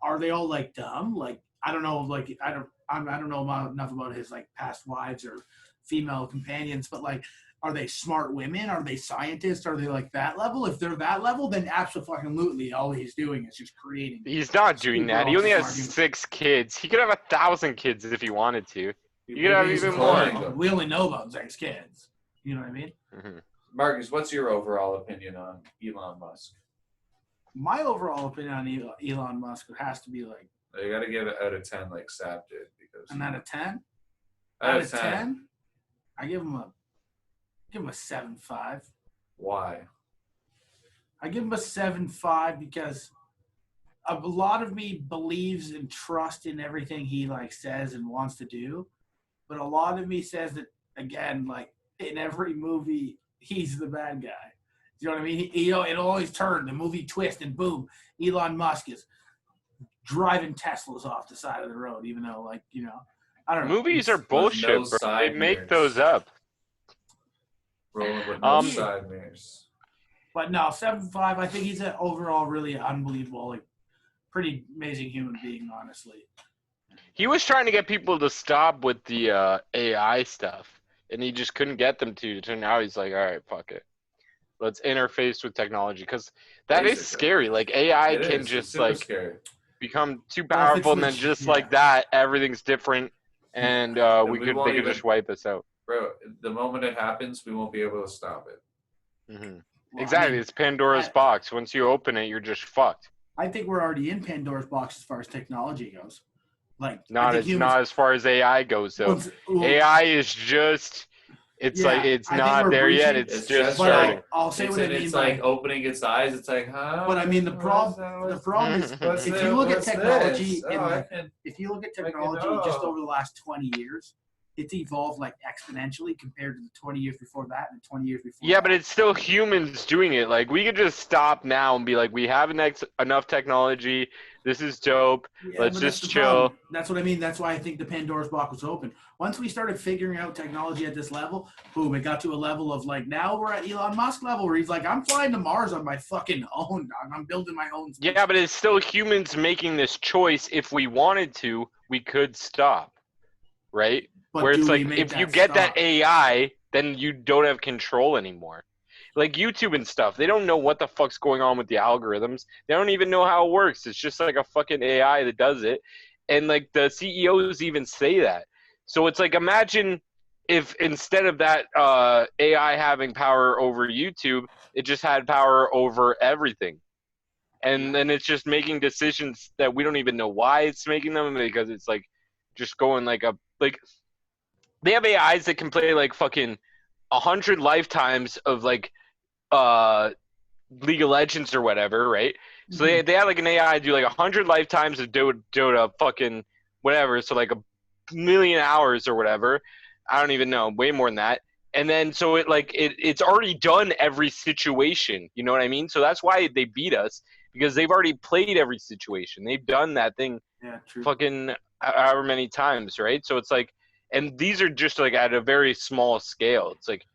are they all like dumb? Like I don't know. Like I don't know enough about his like past wives or female companions, but like. Are they smart women? Are they scientists? Are they like that level? If they're that level, then absolutely all he's doing is just creating. He's not doing that. He only has Smart 6 kids. He could have 1,000 kids if he wanted to. You could have Maybe he's even cloning more. them. We only know about 6 kids. You know what I mean? Mm-hmm. Marcus, what's your overall opinion on Elon Musk? My overall opinion on Elon Musk has to be like You got to give it out of 10 like Sab did. Because an out of 10. out of 10. I give him a 7.5. Why? I give him a 7.5 because a lot of me believes and trusts in everything he like says and wants to do, but a lot of me says that again, like in every movie, he's the bad guy. You know what I mean? It'll always turn the movie twist and boom, Elon Musk is driving Teslas off the side of the road, even though I don't know. Movies are bullshit, no bro. side They make mirrors. those up. Rolling with no Um, side mirrors. But no, 7.5. I think he's an overall really unbelievable, like pretty amazing human being, honestly. He was trying to get people to stop with the AI stuff, and he just couldn't get them to. So now he's like, all right, fuck it. Let's interface with technology, because that is Basically. scary. Like AI It can is. It's just super like scary. become too Well, if powerful, it's and then legit- just yeah. like that, everything's different, and we they won't could even- just wipe us out. Bro, the moment it happens, we won't be able to stop it. Hmm. Well, Exactly, I mean, it's Pandora's box. Once you open it, you're just fucked. I think we're already in Pandora's box as far as technology goes. Like, I Not think not as far as AI goes though. well, AI is just it's Yeah, like it's I think not we're there yet. breaching- It's It's just just but starting. I'll say what I mean It's by like opening its eyes. It's like, huh? But I mean, the problem is, What's if this? you look at What's technology, this? in Oh, I like, can- if you look at can technology know. just over the last 20 years, it's evolved like exponentially compared to the 20 years before that and the 20 years before. Yeah, but that. it's still humans doing it. Like we could just stop now and be like, we have enough technology. This is dope. Yeah, let's but just that's the chill. problem. That's what I mean. That's why I think the Pandora's box was open. Once we started figuring out technology at this level, boom, it got to a level of like, now we're at Elon Musk level where he's like, I'm flying to Mars on my fucking own. I'm building my own. Yeah, but it's still humans making this choice. If we wanted to, we could stop, right? But Where it's do we like, make if you that get that stop? AI, then you don't have control anymore. Like YouTube and stuff, they don't know what the fuck's going on with the algorithms. They don't even know how it works. It's just like a fucking AI that does it. And like the CEOs even say that. So it's like, imagine if instead of that AI having power over YouTube, it just had power over everything. And then it's just making decisions that we don't even know why it's making them, because it's like just going like they have AIs that can play like fucking 100 lifetimes of like League of Legends or whatever, right? So they had like an AI do like 100 lifetimes of Dota fucking whatever, so like 1 million hours or whatever. I don't even know, way more than that. And then so it's already done every situation. You know what I mean? So that's why they beat us, because they've already played every situation. They've done that thing fucking however many times, right? So it's like, and these are just like at a very small scale. It's like,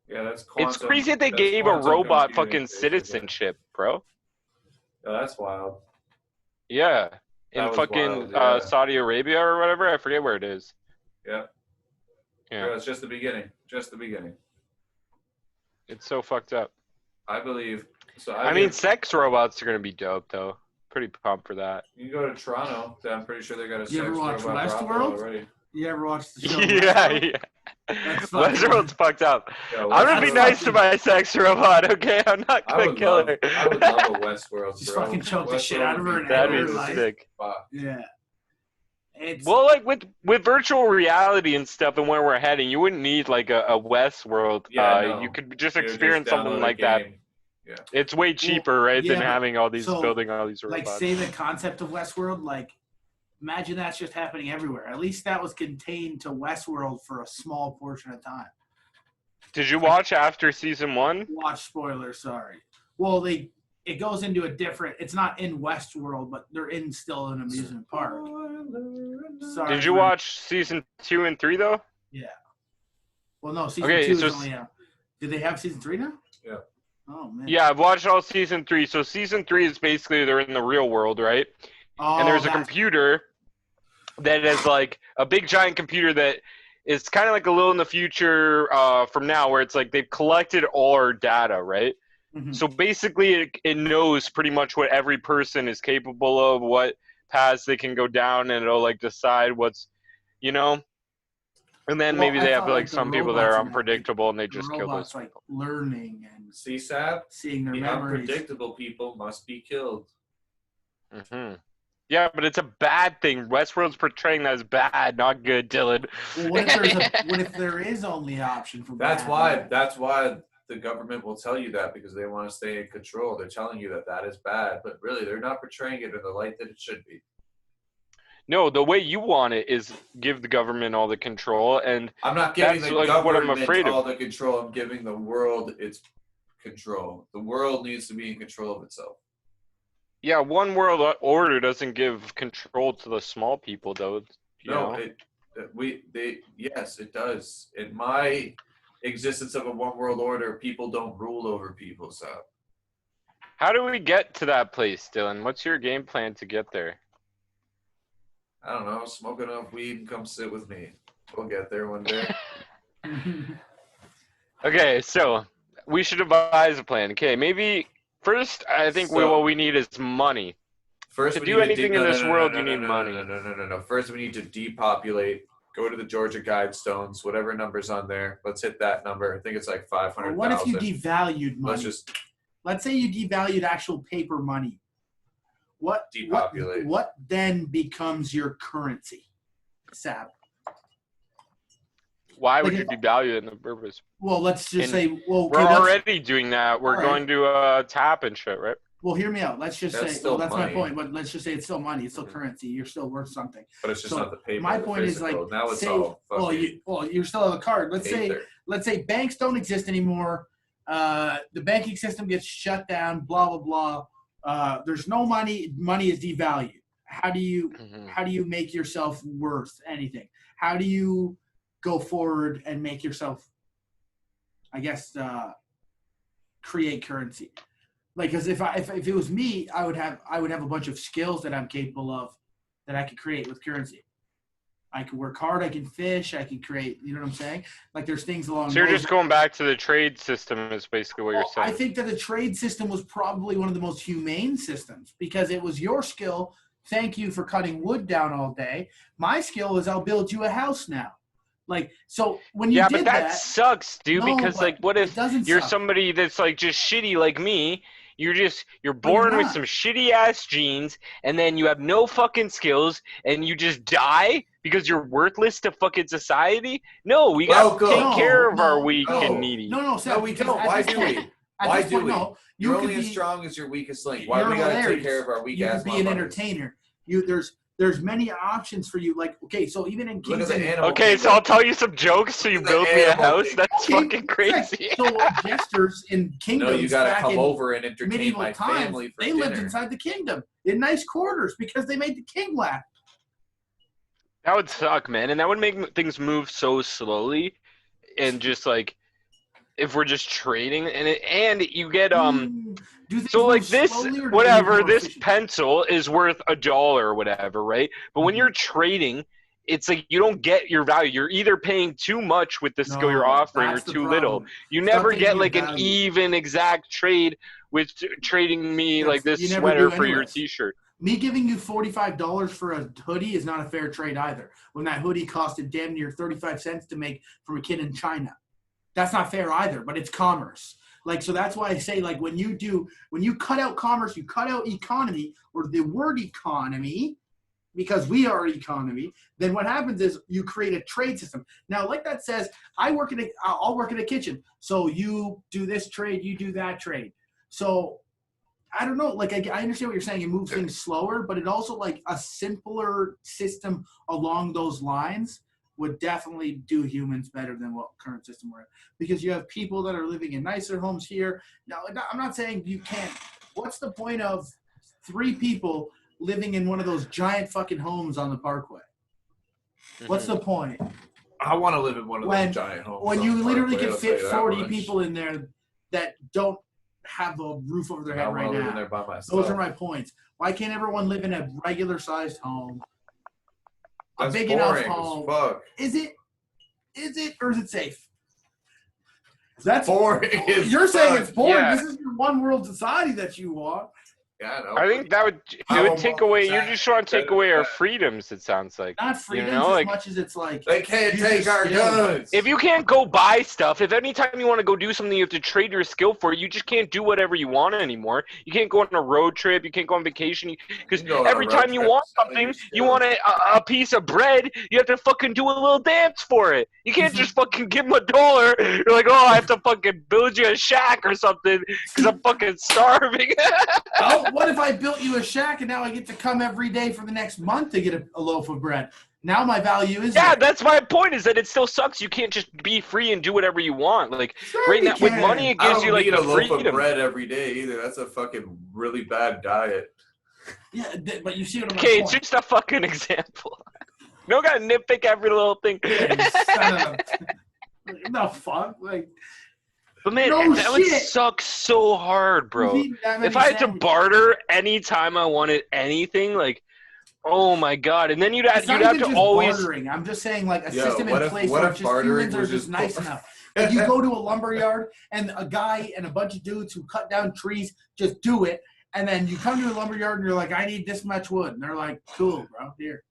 yeah, that's quantum. It's crazy that they gave a robot fucking citizenship, bro. Yeah, that's wild. Yeah. In fucking wild, Saudi Arabia or whatever. I forget where it is. Yeah. Yeah. Bro, it's just the beginning. Just the beginning. It's so fucked up. I believe. So I mean, sex robots are going to be dope, though. Pretty pumped for that. You can go to Toronto. I'm pretty sure they got a sex robot Westworld already. You ever watched the show? Yeah. Westworld's fucked up. Yo, I'm going to be nice to my sex robot, okay? I'm not going to kill her. I would love a Westworld, Just bro. fucking choke the shit out of her. That'd be sick. Yeah. Well, like with virtual reality and stuff and where we're heading, you wouldn't need like a Westworld. No. You could just experience something like that. Yeah. It's way cheaper, right, than having all these building all these robots. Like, say the concept of Westworld, like, imagine that's just happening everywhere. At least that was contained to Westworld for a small portion of time. Did you watch after season 1? Watch spoilers, sorry. Well, it goes into a different. It's not in Westworld, but they're in still an amusement park. Sorry. Did you watch season 2 and 3 though? Yeah. Well, no, season 2 is only out. Did they have season 3 now? Yeah. Oh man. Yeah, I've watched all season 3. So season 3 is basically they're in the real world, right? Oh, and there's a computer that is like a big giant computer that is kind of like a little in the future from now, where it's like they've collected all our data, right? Mm-hmm. So basically it knows pretty much what every person is capable of, what paths they can go down, and it'll like decide what's, you know. And then maybe they have like some people that are unpredictable and they just kill those like learning and Sab, seeing their the memories. Unpredictable people must be killed. Mm-hmm. Yeah, but it's a bad thing. Westworld's portraying that as bad, not good, Dylan. Well, what if there is only an option for That's bad? That's why the government will tell you that, because they want to stay in control. They're telling you that is bad, but really they're not portraying it in the light that it should be. No, the way you want it is give the government all the control, and I'm not giving the government what I'm afraid all of. the control. I'm giving the world its control. The world needs to be in control of itself. Yeah, one world order doesn't give control to the small people, though. Yes, it does. In my existence of a one world order, people don't rule over people. So, how do we get to that place, Dylan? What's your game plan to get there? I don't know. Smoke enough weed and come sit with me. We'll get there one day. Okay, so we should devise a plan. Okay, maybe first, I think what we need is money. First, to do anything in this world, you need money. No. First, we need to depopulate. Go to the Georgia Guidestones, whatever number's on there. Let's hit that number. I think it's like 500,000. What if you devalued money? Let's say you devalued actual paper money. Depopulate. What then becomes your currency, Sab? Why would you devalue it in the purpose? Well, let's just say, we're already doing that. We're going to tap and shit, right? Well, hear me out. Let's just say, that's money. my point. But let's just say it's still money. It's still currency. You're still worth something. But it's just not the paper. My point is like, now it's all. You still have a card. Let's say banks don't exist anymore. The banking system gets shut down. Blah blah blah. There's no money. Money is devalued. How do you make yourself worth anything? How do you go forward and make yourself, I guess, create currency? Like, because if it was me, I would have a bunch of skills that I'm capable of that I could create with currency. I can work hard. I can fish. I can create. You know what I'm saying? Like, there's things along. So you're just going back to the trade system, is basically what you're saying. I think that the trade system was probably one of the most humane systems because it was your skill. Thank you for cutting wood down all day. My skill is I'll build you a house now. Like, so when you did that sucks, dude. No, because like, what if you're somebody that's like just shitty like me? You're born with some shitty ass genes, and then you have no fucking skills, and you just die because you're worthless to fucking society. No, we gotta take care of our weak and needy. No, Seth, we don't. Why do we? Why do we? You're only as strong as your weakest link. Why do we gotta take care of our weak ass? You could be an entertainer. There's there's many options for you. Like, okay, so even in Look at the Kingdom, animal Okay, so I'll tell you some jokes so you Look at build the me a animal house. thing. That's fucking crazy. So jesters in kingdoms No, you gotta back come in over and entertain medieval my times, family for they dinner. lived inside the kingdom in nice quarters because they made the king laugh. That would suck, man, and that would make things move so slowly, and just like if we're just trading, and you get Do things So like move this, slowly or do they move whatever, more this efficiently? pencil is worth $1 or whatever, right? But when you're trading, it's like you don't get your value. You're either paying too much with the skill you're No, offering or that's the too problem. little. You Stop never taking get your like an value. even exact trade with trading me like this You never sweater do for your anyways. t-shirt. Me giving you $45 for a hoodie is not a fair trade either. When that hoodie costed damn near 35 cents to make from a kid in China. That's not fair either, but it's commerce. Like, so that's why I say, like, when you cut out commerce, you cut out economy or the word economy, because we are economy, then what happens is you create a trade system. Now, like that says, I'll work in a kitchen. So you do this trade, you do that trade. So I don't know. Like, I understand what you're saying. It moves things slower, but it also, like, a simpler system along those lines would definitely do humans better than what current system we're in. Because you have people that are living in nicer homes here. Now, I'm not saying you can't. What's the point of 3 people living in one of those giant fucking homes on the Parkway? What's the point? I want to live in one of those giant homes. When on you the literally Parkway, can I'll tell fit you that 40 much. people in there that don't have a roof over their I head want right to live in now. there by myself. Those are my points. Why can't everyone live in a regular-sized home? That's A big enough boring as home. fuck. Is it, or is it safe? That's Boring. You're saying fuck. it's boring. Yeah. This is your one world society that you want. Yeah, I know. I think that would take away. You just want to take away our freedoms. It sounds like. Not freedoms know, as like- much as it's like They can't use take your our skills. guns. If you can't go buy stuff, if anytime you want to go do something, you have to trade your skill for it, you just can't do whatever you want anymore. You can't go on a road trip. You can't go on vacation. Because You can go on a every road time you trip want selling something, your you skills. want a piece of bread, you have to fucking do a little dance for it. You can't just fucking give them $1. You're like, oh, I have to fucking build you a shack or something because I'm fucking starving. Well, what if I built you a shack and now I get to come every day for the next month to get a loaf of bread? Now my value is Yeah, there. that's my point, is that it still sucks. You can't just be free and do whatever you want. Like, Sure right you now, with can. money, it I gives don't you, like, need the a loaf freedom. of bread every day either. That's a fucking really bad diet. Yeah, but you see what I'm Okay, it's just a fucking example. You don't gotta nitpick every little thing. Yeah, you son of a... The fuck? Like, But man, No that would shit. suck so hard, bro. you eat that many If I had to sandwiches- barter anytime I wanted anything, like, oh my god. And then you'd have It's not to even just always. bartering. I'm just saying, like, a Yo, system what in if- place what where if just bartering humans are was just just nice bar- enough. Like, you go to a lumber yard and a guy and a bunch of dudes who cut down trees just do it, and then you come to a lumber yard and you're like, I need this much wood, and they're like, cool, bro, here.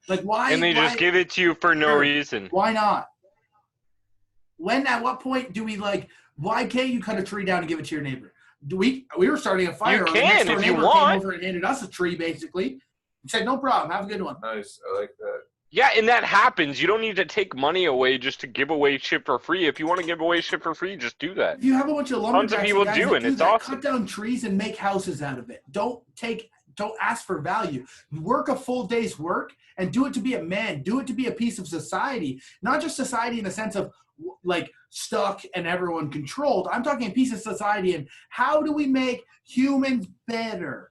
Like, why? And they just give it to you for no Sure. reason. Why not? At what point do we, like, why can't you cut a tree down and give it to your neighbor? We were starting a fire. You Our can next door if you neighbor want. Came over and handed us a tree, basically. And said, no problem, have a good one. Nice. I like that. Yeah, and that happens. You don't need to take money away just to give away shit for free. If you want to give away shit for free, just do that. If you have a bunch of lumberjacks Tons of people guys do, that and it's that, awesome. cut down trees and make houses out of it. Don't ask for value. Work a full day's work and do it to be a man. Do it to be a piece of society, not just society in the sense of like stuck and everyone controlled. I'm talking a piece of society and how do we make humans better?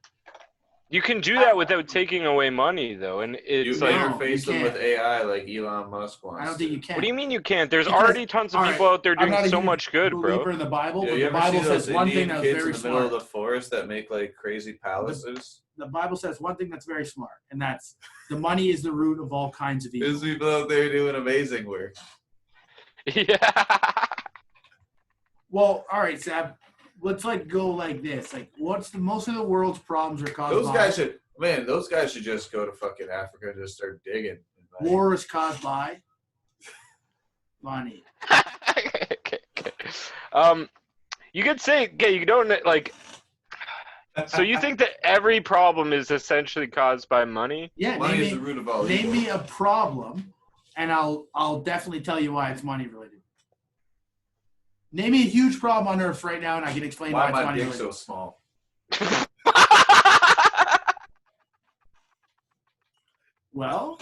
You can do that without taking away money, though, and You it's like, No, interface you them can't. with AI like Elon Musk wants. I don't think to. you can. what do you mean you can't? There's Because- already tons of all people right, out there I'm doing not a so huge much good, believer bro. in the Bible, Yeah, but you the ever Bible see those says one thing Indian that was kids in very the middle smart. of the forest that make like crazy palaces? The Bible says one thing that's very smart, and that's the money is the root of all kinds of evil. There's people out there doing amazing work. Yeah. Well, all right, Sab. Let's like go like this. Like, what's most of the world's problems are caused Those by guys should just go to fucking Africa and just start digging. war is caused by money. Okay. You could say, okay, you don't like. So you think that every problem is essentially caused by money? Yeah, money is the root of all name evil. me a problem, and I'll definitely tell you why it's money related. Name me a huge problem on Earth right now, and I can explain Why why it's my money dick related. so small? Well,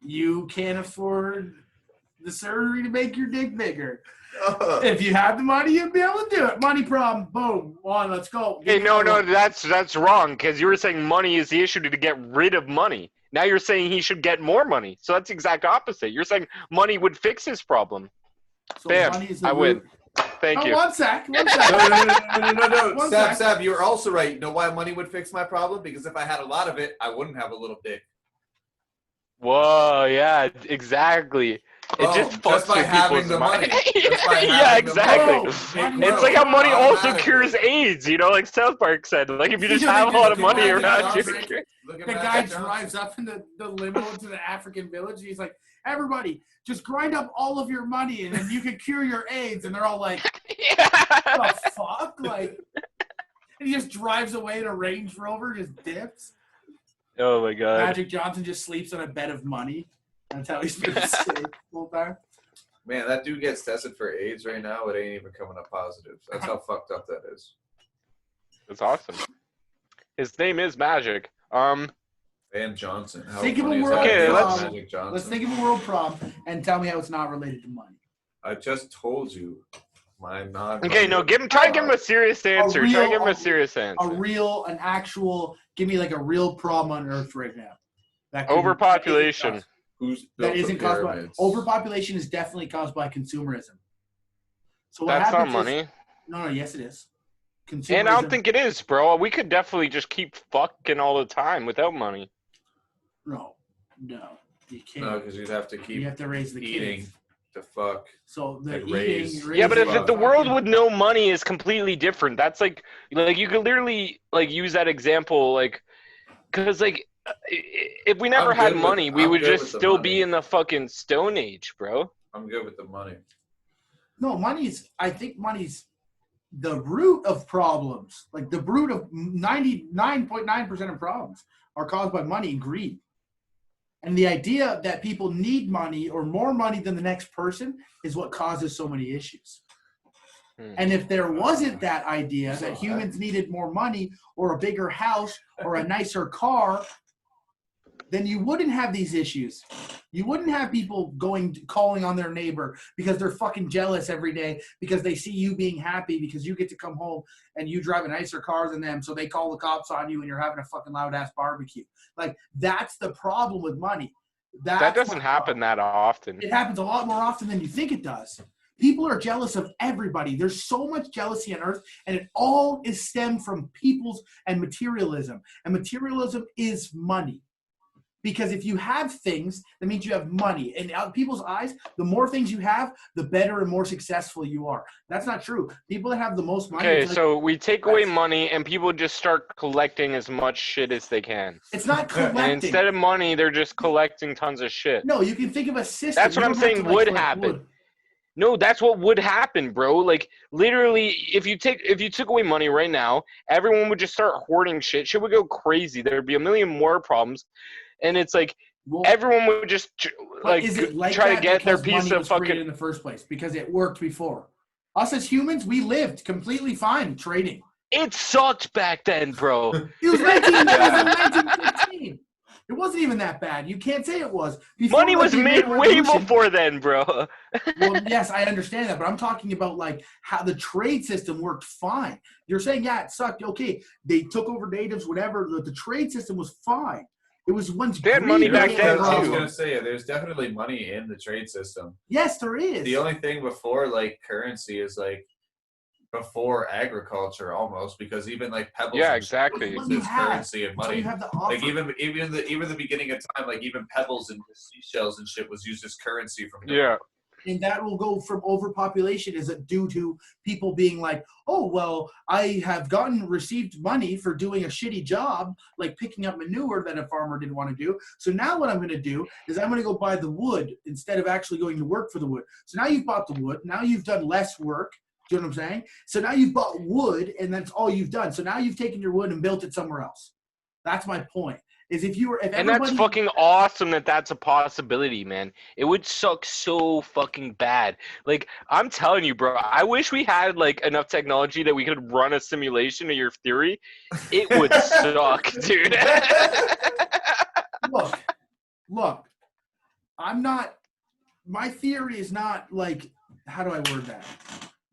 you can't afford the surgery to make your dick bigger. If you had the money, you'd be able to do it. Money problem. Boom. On. Let's go. Hey, no, that's wrong. Because you were saying money is the issue to get rid of money. Now you're saying he should get more money. So that's the exact opposite. You're saying money would fix his problem. So Bam. money is the I win. root. Thank you. One sec. No. One Sab, sec. you're also right. You know why money would fix my problem? Because if I had a lot of it, I wouldn't have a little dick. Whoa, yeah, exactly. It Bro, just fucks by with having people's the mind. money. Just by Yeah, having the exactly. money. It's like how money also Automatically. cures AIDS, like South Park said. Like if you just Yeah, have a they lot just of money go around out you. and drink. Look at The Magic guy Johnson. drives up in the limo to the African village. And he's like, everybody, just grind up all of your money and then you can cure your AIDS. And they're all like, the fuck? Like, and he just drives away in a Range Rover, just dips. Oh my god. Magic Johnson just sleeps on a bed of money. That's how he's been safe the whole time. Man, that dude gets tested for AIDS right now. It ain't even coming up positive. That's how fucked up that is. That's awesome. His name is Magic. And Johnson. How Think of a funny is world that? Okay, problem. Magic Johnson. Let's think of a world problem and tell me how it's not related to money. I just told you. My non. Okay, no, try to give him a serious answer. Try to real- give him a serious answer. Give me like a real problem on Earth right now. That could- Overpopulation. Who's That built isn't the caused by pyramids? overpopulation is definitely caused by consumerism. So what That's not happens money. is, no, yes it is. Consumerism. And I don't think it is, bro. We could definitely just keep fucking all the time without money. No, you can't. No, because you'd have to you keep have to raise the eating kids. to fuck. So the like raise- eating. Yeah, but if Fuck. the world with no money is completely different, that's like you could literally like use that example, like, because like if we never I'm had good with- money, we I'm would good just with the still money. be in the fucking Stone Age, bro. I'm good with the money. No, I think money's the root of problems. Like the root of 99.9% of problems are caused by money and greed. And the idea that people need money or more money than the next person is what causes so many issues. And if there wasn't that idea that humans needed more money or a bigger house or a nicer car, then you wouldn't have these issues. You wouldn't have people calling on their neighbor because they're fucking jealous every day because they see you being happy because you get to come home and you drive a nicer car than them, so they call the cops on you and you're having a fucking loud-ass barbecue. Like, that's the problem with money. That doesn't happen that often. It happens a lot more often than you think it does. People are jealous of everybody. There's so much jealousy on Earth, and it all is stemmed from people's and materialism. And materialism is money. Because if you have things, that means you have money. And out of people's eyes, the more things you have, the better and more successful you are. That's not true. People that have the most money. Okay, so we take away money and people just start collecting as much shit as they can. It's not collecting. And instead of money, they're just collecting tons of shit. No, you can think of a system. That's what I'm saying would happen. No, that's what would happen, bro. Like literally, if you took away money right now, everyone would just start hoarding shit. Shit would go crazy. There'd be a million more problems, and it's like everyone would just like try to get their piece of fucking in the first place because it worked before. Us as humans, we lived completely fine trading. It sucked back then, bro. It was 1915. It wasn't even that bad. You can't say it was. Money was made way before then, bro. Well, yes, I understand that, but I'm talking about like how the trade system worked fine. You're saying, yeah, it sucked. Okay, they took over natives, whatever. The trade system was fine. It was once they had money back then I was too. gonna say there's definitely money in the trade system. Yes, there is. The only thing before like currency is like before agriculture almost, because even like pebbles exactly is currency and money. So you have the like even the beginning of time, like even pebbles and seashells and shit was used as currency from And that will go from overpopulation is it due to people being like, oh, well, I have received money for doing a shitty job, like picking up manure that a farmer didn't want to do. So now what I'm going to do is I'm going to go buy the wood instead of actually going to work for the wood. So now you've bought the wood. Now you've done less work. Do you know what I'm saying? So now you've bought wood and that's all you've done. So now you've taken your wood and built it somewhere else. That's my point. And that's fucking awesome that that's a possibility, man. It would suck so fucking bad. Like, I'm telling you, bro, I wish we had, like, enough technology that we could run a simulation of your theory. It would suck, dude. Look, look, my theory is not like, how do I word that?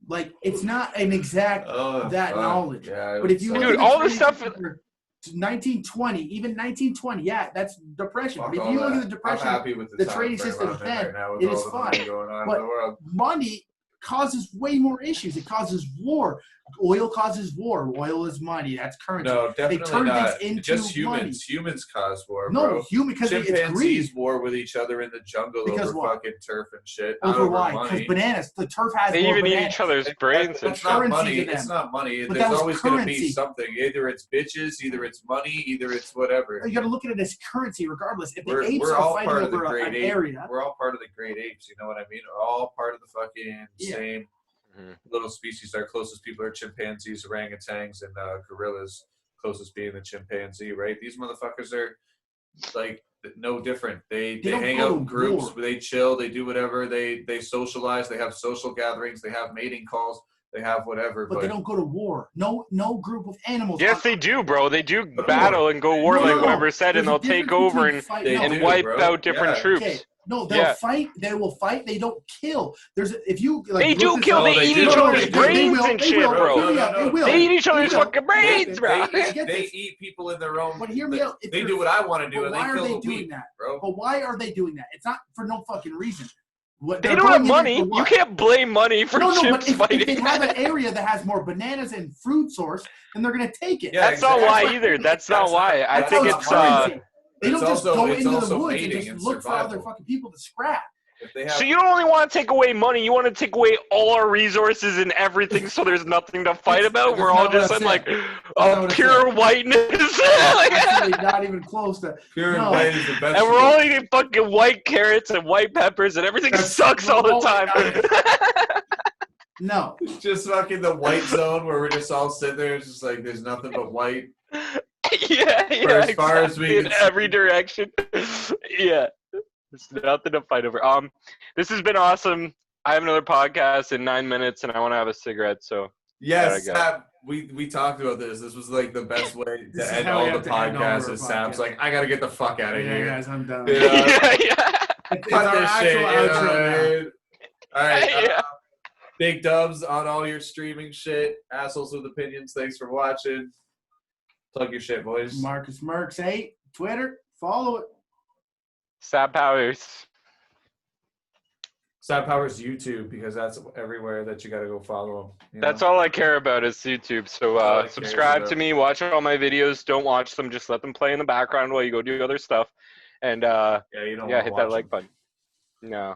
Like, it's not an exact knowledge. Yeah, but if you look Dude, at all the stuff. 1920, even 1920, yeah, that's depression. Fuck But if all you look that. at the depression, I'm happy with the time trading frame system I'm in then, right now with it all is the fine. money going on But in the world. money causes way more issues. It causes war. Oil causes war. Oil is money. That's currency. No, They definitely turn not. things into Just humans. money. Humans cause war, No, bro. human, because it's greed. Chimpanzees war with each other in the jungle Because over what? fucking turf and shit. Not Over over why? Because money. bananas. The turf has They more even eat bananas. each other's brains and That's shit. not Currency money. to them. It's not money. But There's that was always going to be currency. something. Either it's bitches, either it's money, either it's whatever. You got to look at it as currency, regardless. If the We're apes all are fighting part of the over great an ape. area, We're all part of the great apes. You know what I mean? We're all part of the fucking same little species. Our closest people are chimpanzees, orangutans, and gorillas. Closest being the chimpanzee, right? These motherfuckers are like no different. They don't hang go out to in groups, war. they chill, they do whatever, they socialize, they have social gatherings, they have mating calls, they have whatever. but they don't go to war. No group of animals. Yes, they do, bro. They do War. battle and go war, like Weber said, There's and a they'll take difference over between and, fight- They no, and do, wipe bro. out different Yeah. troops. Okay. No, they'll Yeah. fight. They will fight. They don't kill. If you like, They do look this kill. up- They they eat do. each No, other's they do. brains and shit, bro. No, They will. They eat each other's They will. fucking brains, bro. I get They this. eat people in their own. But hear me out. If They you're- do what I want to do, but and why they are kill they the doing weak, that? bro. But why are they doing that? It's not for no fucking reason. What, They they're don't have going in money. for You what? can't blame money for No, chimps but if fighting. they have an area that has more bananas and fruit source, then they're gonna take it. Yeah, That's not exactly. why either. That's not why. I That's think how it's currency. They It's don't just also- go it's into the also woods and mating just and look for other survival. fucking people to scrap. If they have, So you don't only want to take away money, you want to take away all our resources and everything, so there's nothing to fight about. That's We're all not what just I in said. like not a what I pure said. whiteness, Actually, not even close to. pure No. white is the best. and we're all eating fucking white carrots and white peppers, and everything That's- sucks all the time. No. It's just fucking the white zone where we're just all sitting there. It's just like there's nothing but white. yeah, as far as we in can see. every direction. Yeah, there's nothing to fight over. This has been awesome. I have another podcast in 9 minutes, and I want to have a cigarette. So Yes, Gotta go. Sab, we talked about this. This was like the best way This is to end how we all have the to end all podcasts. our Is Sab's podcasts. like, I gotta get the fuck out of Yeah, here. guys, I'm done. Yeah. yeah. It's Cut our this actual shit. You know outro what I now. mean? All right. Yeah. Big Dubbz on all your streaming shit. Assholes with opinions. Thanks for watching. Plug your shit, boys. Marcus Merks 8, Twitter, follow it. Sab Powers. Sab Powers YouTube, because that's everywhere that you gotta go follow him. You That's know? all I care about is YouTube. So all I care subscribe about. to me, watch all my videos. Don't watch them, just let them play in the background while you go do other stuff. And Yeah, you don't yeah, wanna hit that watch like him. button. No.